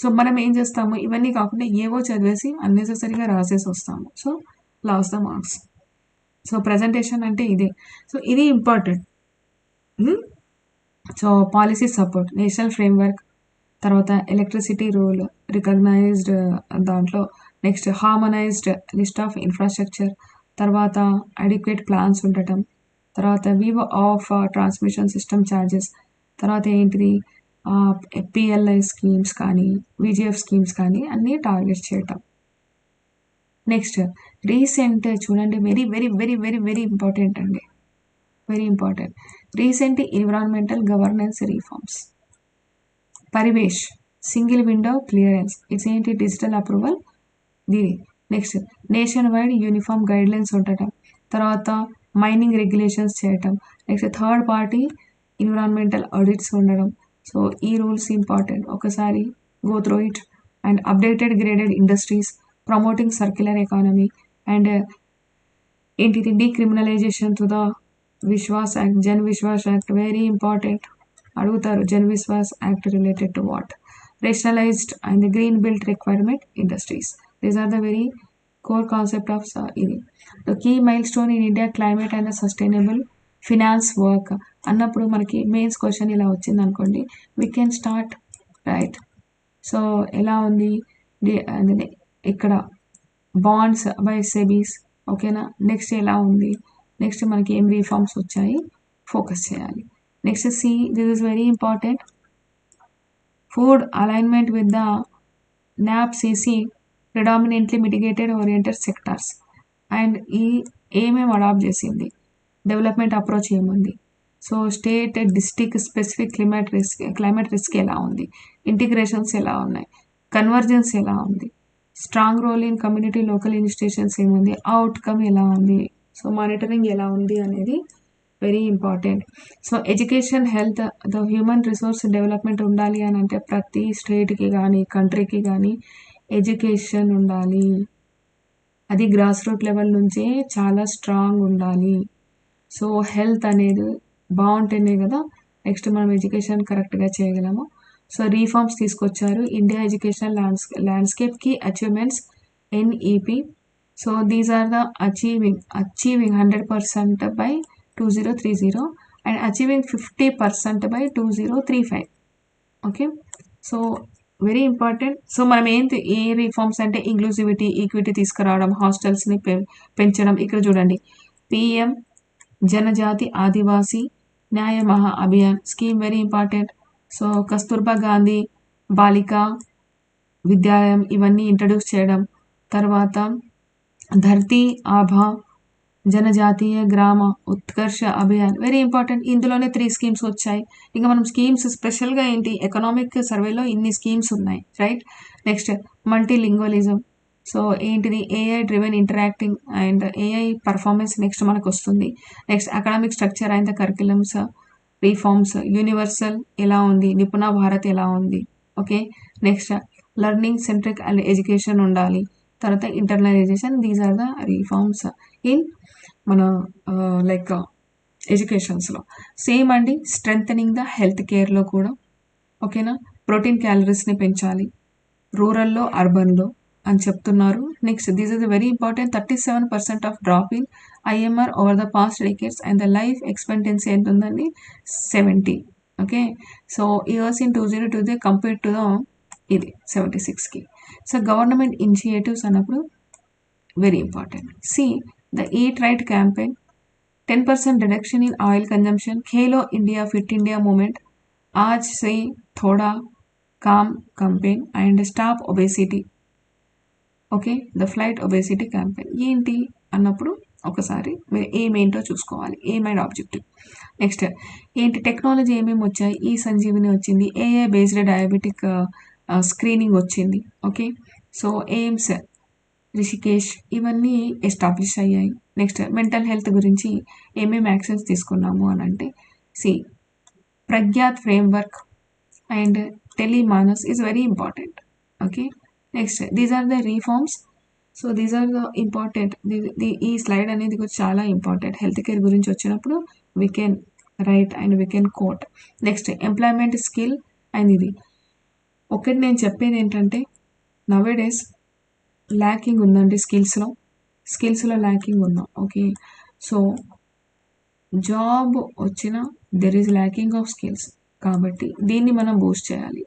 So మనం ఏం చేస్తాము, ఇవన్నీ కాకుండా ఏవో చదివేసి అన్నెసెసరీగా రాసేసి వస్తాము. So loss the marks. So presentation అంటే ఇదే. సో ఇది important. So policy support, national framework, తర్వాత ఎలక్ట్రిసిటీ రూల్ రికగ్నైజ్డ్ దాంట్లో. Next harmonised list of infrastructure, తర్వాత అడిక్వేట్ ప్లాన్స్ ఉండటం, తర్వాత waiver of transmission system charges, తర్వాత ఏంటిది పిఎల్ఐ స్కీమ్స్ కానీ విజిఎఫ్ స్కీమ్స్ కానీ అన్నీ టార్గెట్ చేయటం. నెక్స్ట్ రీసెంట్ చూడండి, very very very very very important అండి, very important. Recent environmental governance reforms. Parivesh single window clearance, it's ఏంటి డిజిటల్ అప్రూవల్ దీని. Next nation wide uniform guidelines ఉండటం, తర్వాత మైనింగ్ రెగ్యులేషన్స్ చేయటం, next third party environmental audits ఉండడం. So ఈ rules important, ఒకసారి go through it. And updated graded industries, promoting circular economy, and ఏంటిది decriminalisation to the Vishwas act, Jan Vishwas act very important, అడుగుతారు. Jan Vishwas act related to what? Rationalised and green built requirement industries. These are the very core concept of ఇది. The key milestone in India climate and sustainable finance work అన్నప్పుడు మనకి mains question ఇలా వచ్చింది అనుకోండి, we can start right. So ఎలా ఉంది ఇక్కడ bonds by సెబీస్. ఓకేనా. నెక్స్ట్ ఎలా ఉంది, నెక్స్ట్ మనకి ఏం రిఫార్మ్స్ వచ్చాయి ఫోకస్ చేయాలి. Next C, this is very important. Food alignment with the NAPCC predominantly mitigated oriented sectors. And ఈ ఏమేమి అడాప్ట్ చేసింది, డెవలప్మెంట్ అప్రోచ్ ఏముంది, so state district specific climate risk ఎలా ఉంది, ఇంటిగ్రేషన్స్ ఎలా ఉన్నాయి, కన్వర్జెన్స్ ఎలా ఉంది, strong role in community local institutions ఏముంది, అవుట్కమ్ ఎలా ఉంది, సో మానిటరింగ్ ఎలా ఉంది అనేది very important. So education, health, the human resource development ఉండాలి అని అంటే ప్రతి స్టేట్కి కానీ కంట్రీకి కానీ ఎడ్యుకేషన్ ఉండాలి. అది గ్రాస్ రూట్ లెవెల్ నుంచే చాలా స్ట్రాంగ్ ఉండాలి. సో హెల్త్ అనేది బాగుంటేనే కదా నెక్స్ట్ మనం ఎడ్యుకేషన్ కరెక్ట్గా చేయగలము. సో రీఫార్మ్స్ తీసుకొచ్చారు. ఇండియా ఎడ్యుకేషనల్ ల్యాండ్స్కేప్కి achievements NEP. So these are the achieving 100% by 2030 and achieving 50% by 2035. Okay. So very important. So మనం ఏ రిఫార్మ్స్ అంటే ఇంక్లూసివిటీ, ఈక్విటీ తీసుకురావడం, హాస్టల్స్ని పెంచడం. ఇక్కడ చూడండి, PM జనజాతి Adivasi Nyaya Maha Abhiyan scheme very important. So Kasturba Gandhi Balika Vidyalayam ఇవన్నీ ఇంట్రడ్యూస్ చేయడం. తర్వాత ధర్తీ ఆభా జనజాతీయ గ్రామ ఉత్కర్ష అభియాన్ వెరీ ఇంపార్టెంట్. ఇందులోనే 3 స్కీమ్స్ వచ్చాయి. ఇంకా మనం స్కీమ్స్ స్పెషల్గా ఏంటి, ఎకనామిక్ సర్వేలో ఇన్ని స్కీమ్స్ ఉన్నాయి, రైట్. Next multilingualism. సో ఏంటిది, AI driven interacting and AI performance next మనకు వస్తుంది. Next academic structure and the curriculums reforms, universal ఎలా ఉంది, నిపుణ భారత్ ఎలా ఉంది, okay. Next learning centric and education ఉండాలి. తర్వాత internalisation. These are the reforms in మన లైక్ ఎడ్యుకేషన్స్లో. సేమ్ అండి, స్ట్రెంథనింగ్ ద హెల్త్ కేర్లో కూడా, ఓకేనా. ప్రోటీన్ క్యాలరీస్ని పెంచాలి రూరల్లో, అర్బన్లో అని చెప్తున్నారు. Next this is very important. 37% of drop in IMR over the past decades and the life expectancy ఎంత ఉందండి, 70. Okay. So years in 2020 compare to the ఇది 76కి. సో గవర్నమెంట్ ఇనిషియేటివ్స్ అన్నప్పుడు very important. See the eat right campaign, 10% reduction in oil consumption, Khelo India Fit India movement, Aaj Se Thoda Kam campaign and Stop Obesity. Okay, the flight obesity campaign ఏంటి అన్నప్పుడు ఒకసారి మీరు ఏమేంటో చూసుకోవాలి, ఏమైనా objective. Next ఏంటి, technology ఏమేమి వచ్చాయి, ఈ సంజీవిని వచ్చింది, ఏఐ బేస్డ్ డయాబెటిక్ స్క్రీనింగ్ వచ్చింది, ఓకే. సో ఎయిమ్స్ రిషికేష్ ఇవన్నీ ఎస్టాబ్లిష్ అయ్యాయి. నెక్స్ట్ మెంటల్ హెల్త్ గురించి ఏమేమి యాక్షన్స్ తీసుకున్నాము అని అంటే, Pragyat framework and Telemanas is very important, okay. Next these are the reforms. So these are the important. ఈ స్లైడ్ అనేది చాలా ఇంపార్టెంట్. హెల్త్ కేర్ గురించి వచ్చినప్పుడు we can write and we can quote. Next employment skill and ఇది ఒకటి నేను చెప్పేది ఏంటంటే, నవేడేస్ ల్యాకింగ్ ఉందండి స్కిల్స్లో ల్యాకింగ్ ఉందాం, ఓకే. సో జాబ్ వచ్చిన there is lacking of skills, కాబట్టి దీన్ని మనం బూస్ట్ చేయాలి.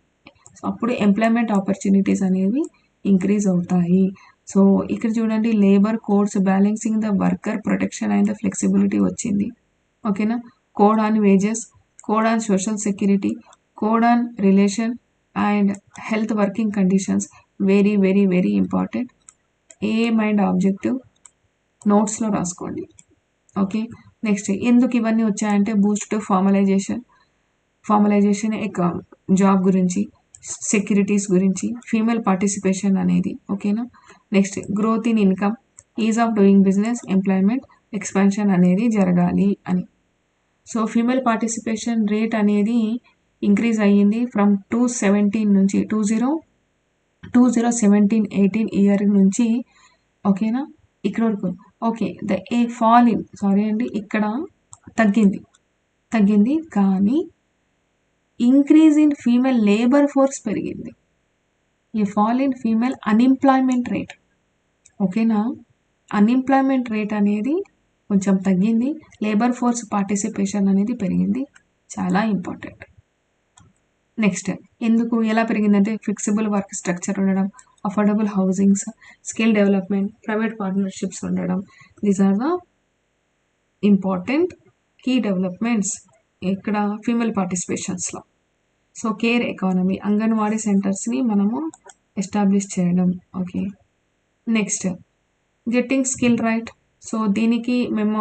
సో అప్పుడు ఎంప్లాయ్మెంట్ ఆపర్చునిటీస్ అనేవి ఇంక్రీజ్ అవుతాయి. సో ఇక్కడ చూడండి, labour codes balancing the worker protection and the flexibility వచ్చింది, ఓకేనా. Code on wages, code on social security, code on relation and health working conditions very very very important. Aim and objective నోట్స్లో రాసుకోండి, okay. Next ఎందుకు ఇవన్నీ వచ్చాయంటే, boost to formalisation job గురించి, securities గురించి, female participation అనేది, ఓకేనా. Next growth in income, ease of doing business, employment expansion అనేది జరగాలి అని. సో ఫీమేల్ పార్టిసిపేషన్ రేట్ అనేది ఇంక్రీజ్ అయ్యింది ఫ్రమ్ 2017 నుంచి 2017-18 ఇయర్ నుంచి, ఓకేనా. ఇక్కడ వరకు ఓకే. ఇక్కడ తగ్గింది కానీ increase in female labour force పెరిగింది. ఈ fall in female unemployment rate, ఓకేనా. అన్ఎంప్లాయ్మెంట్ రేట్ అనేది కొంచెం తగ్గింది, లేబర్ ఫోర్స్ పార్టిసిపేషన్ అనేది పెరిగింది, చాలా ఇంపార్టెంట్. నెక్స్ట్ ఎందుకు ఎలా పెరిగిందంటే, ఫ్లెక్సిబుల్ వర్క్ స్ట్రక్చర్ ఉండడం, affordable housings, skill development, private partnerships ఉండడం. These are the important key developments ఇక్కడ ఫీమేల్ పార్టిసిపేషన్స్లో. సో కేర్ ఎకానమీ, అంగన్వాడీ సెంటర్స్ని మనము ఎస్టాబ్లిష్ చేయడం, okay. Next getting skill right. So దీనికి మేము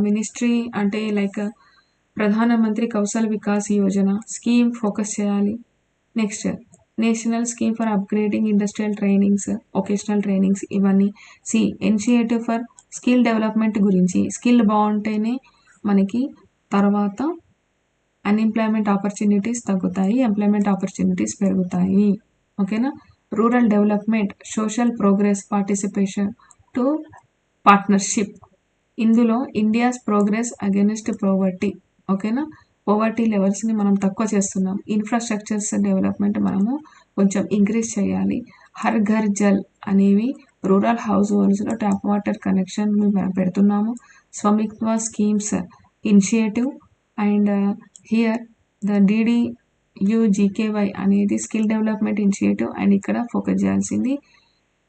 మినిస్ట్రీ అంటే like Pradhanmantri Kaushal Vikas Yojana scheme focus చేయాలి. Next national scheme for upgrading industrial trainings, vocational trainings ఇవన్నీ. ఇనిషియేటివ్ ఫర్ స్కిల్ డెవలప్మెంట్ గురించి, స్కిల్ బాగుంటేనే మనకి తర్వాత అన్ఎంప్లాయ్మెంట్ ఆపర్చునిటీస్ తగ్గుతాయి, ఎంప్లాయ్మెంట్ ఆపర్చునిటీస్ పెరుగుతాయి, ఓకేనా. Rural development, social progress, participation to partnership. ఇందులో ఇండియాస్ ప్రోగ్రెస్ అగెన్స్ట్ పోవర్టీ, ఓకేనా. పోవర్టీ లెవెల్స్ని మనం తక్కువ చేస్తున్నాం. ఇన్ఫ్రాస్ట్రక్చర్స్ డెవలప్మెంట్ మనము కొంచెం ఇంక్రీజ్ చేయాలి. హర్ ఘర్ జల్ అనేవి రూరల్ హౌస్ హోల్డ్స్లో ట్యాప్ వాటర్ కనెక్షన్ మనం పెడుతున్నాము. Swamitva schemes initiative and here the UGKY అనేది స్కిల్ డెవలప్మెంట్ ఇనిషియేటివ్, అండ్ ఇక్కడ ఫోకస్ చేయాల్సింది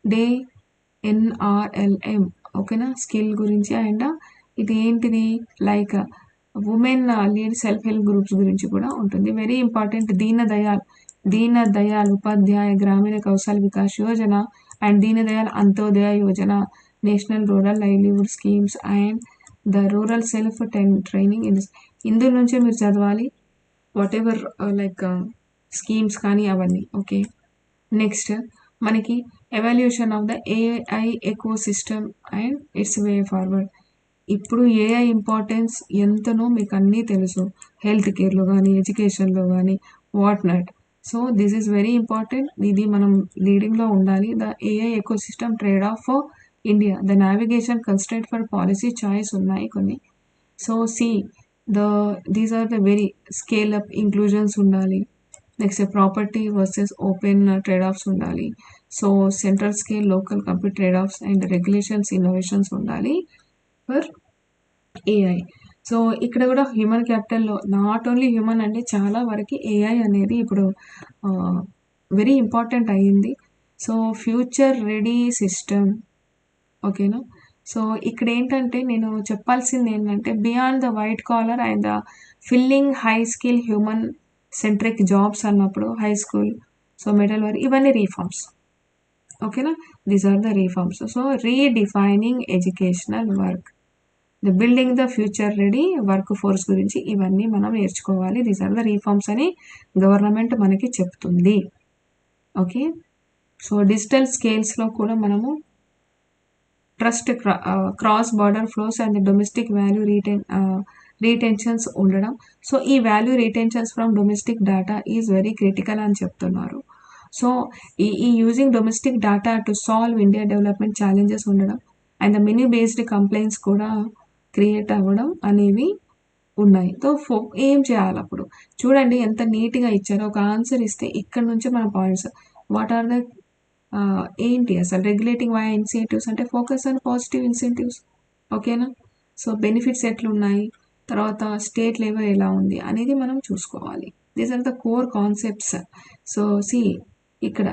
డే ఎన్ఆర్ఎల్ఎం, ఓకేనా, స్కిల్ గురించి. అండ్ ఇది ఏంటిది, like women led self help groups గురించి కూడా ఉంటుంది. వెరీ ఇంపార్టెంట్, దీన దయాల్ ఉపాధ్యాయ గ్రామీణ కౌశల్ వికాస్ యోజన అండ్ దీన Dayal Antyodaya Yojana, national rural livelihood schemes and the rural self training. ఇందులో నుంచే మీరు చదవాలి, వాట్ ఎవర్ లైక్ స్కీమ్స్ కానీ అవన్నీ. ఓకే, నెక్స్ట్ మనకి evolution of the AI ecosystem and its way forward. ఇప్పుడు ఏఐ ఇంపార్టెన్స్ ఎంతనో మీకు అన్నీ తెలుసు, హెల్త్ కేర్లో కానీ ఎడ్యుకేషన్లో కానీ what not. So this is very important, ఇది మనం లీడింగ్లో ఉండాలి. The AI ecosystem trade off for India, the navigation constraint for policy choice ఉన్నాయి కొన్ని. So these are the very scale up inclusions ఉండాలి. Next property versus open trade offs ఉండాలి. So central scale local computer trade offs and regulations innovations ఉండాలి for AI. So ఇక్కడ కూడా human క్యాపిటల్లో not only human అంటే చాలా వరకు AI అనేది ఇప్పుడు వెరీ ఇంపార్టెంట్ అయ్యింది. సో ఫ్యూచర్ రెడీ సిస్టమ్, ఓకేనా. సో ఇక్కడ ఏంటంటే నేను చెప్పాల్సింది ఏంటంటే beyond the white collar and the filling high skill human centric jobs అన్నప్పుడు high school, so metal work, ఇవన్నీ రీఫార్మ్స్, ఓకేనా. These are the reforms. So redefining educational work, the building the future ready workforce గురించి ఇవన్నీ మనం నేర్చుకోవాలి. These are the reforms అని government మనకి చెప్తుంది. ఓకే, సో డిజిటల్ స్కేల్స్లో కూడా మనము trust, cross border flows and domestic value retentions ఉండడం. సో ఈ value retentions from domestic data is very critical అని చెప్తున్నారు. సో ఈ using domestic data to solve India development challenges ఉండడం and the many based complaints కూడా create అవ్వడం అనేవి ఉన్నాయి. సో ఏం చేయాలి అప్పుడు చూడండి ఎంత నీట్గా ఇచ్చారో. ఒక ఆన్సర్ ఇస్తే ఇక్కడ నుంచి మన పాయింట్స్ వాట్ ఆర్ ద ఏంటి అసలు రెగ్యులేటింగ్ వై ఇన్సెంటివ్స్ అంటే ఫోకస్ ఆన్ పాజిటివ్ ఇన్సెంటివ్స్, ఓకేనా. సో బెనిఫిట్స్ ఎట్లున్నాయి, తర్వాత స్టేట్ లెవెల్ ఎలా ఉంది అనేది మనం చూసుకోవాలి. These are the core concepts. So ఇక్కడ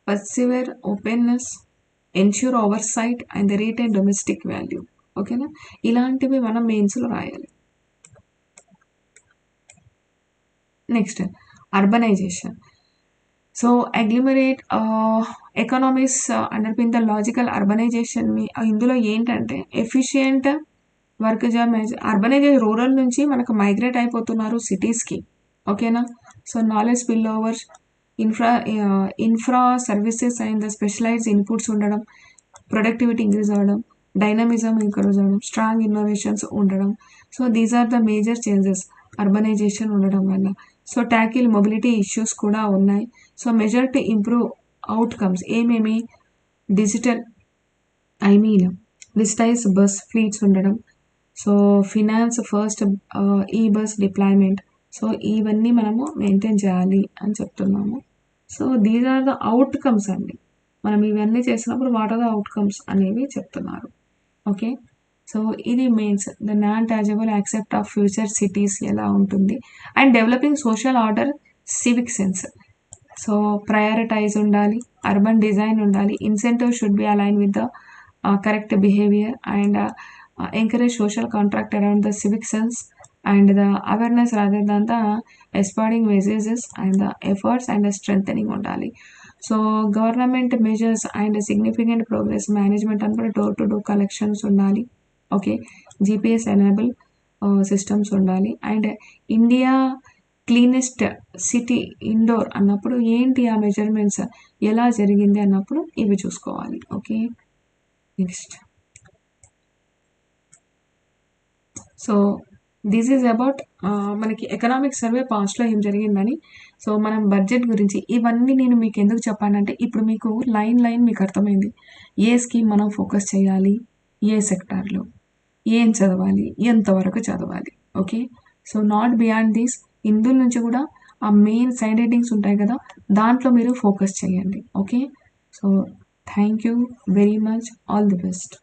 preserve, openness, ensure oversight and the retain domestic value, ఓకేనా. ఇలాంటివి మనం మెయిన్స్లో రాయాలి. Next urbanisation. So agglomerate economies underpin the logical urbanisation. ఇందులో ఏంటంటే efficient work job urbanisation, rural నుంచి మనకు మైగ్రేట్ అయిపోతున్నారు సిటీస్కి, ఓకేనా. So knowledge spill overs, infra services and the specialised inputs ఉండడం, ప్రొడక్టివిటీ ఇంక్రీజ్ అవ్వడం, డైనమిజం ఇంక్రీజ్ అవ్వడం, స్ట్రాంగ్ ఇన్నోవేషన్స్ ఉండడం. So these are the major changes urbanisation ఉండడం వల్ల. సో ట్యాకిల్ మొబిలిటీ ఇష్యూస్ కూడా ఉన్నాయి. So measure to improve outcomes ఏమేమి, digitise bus fleets ఉండడం, సో ఫినాన్స్ ఫస్ట్ ఈ బస్ డిప్లాయ్మెంట్. సో ఇవన్నీ మనము మెయింటైన్ చేయాలి అని చెప్తున్నాము. So these are the outcomes అండి. మనం ఇవన్నీ చేసినప్పుడు వాట్ ఆర్ ద అవుట్కమ్స్ అనేవి చెప్తున్నారు. ఓకే, సో ఇది mains the non tangible accept of future cities ఎలా ఉంటుంది and developing social order, civic sense. So prioritise ఉండాలి, అర్బన్ డిజైన్ ఉండాలి, incentive should be align with the correct behaviour and encourage social contract around the civic sense and the awareness rather than the aspiring messages and the efforts and the strengthening ఉండాలి. So government measures and significant progress management అనుకుంటే door to door collections ఉండాలి. Okay, GPS enable systems ఉండాలి. And India cleanest city Indore అన్నప్పుడు ఏంటి ఆ measurements ఎలా జరిగింది అన్నప్పుడు ఇవి చూసుకోవాలి. Okay, next so this is about మనకి ఎకనామిక్ సర్వే పాస్ట్లో ఏం జరిగిందని. సో మనం బడ్జెట్ గురించి ఇవన్నీ నేను మీకు ఎందుకు చెప్పానంటే ఇప్పుడు మీకు లైన్ మీకు అర్థమైంది ఏ స్కీమ్ మనం ఫోకస్ చేయాలి, ఏ సెక్టార్లో ఏం చదవాలి, ఎంతవరకు చదవాలి. Okay, so not beyond this, ఇందులో నుంచి కూడా ఆ మెయిన్ సైడ్ హెడ్డింగ్స్ ఉంటాయి కదా దాంట్లో మీరు ఫోకస్ చేయండి. Okay, so thank you very much, all the best.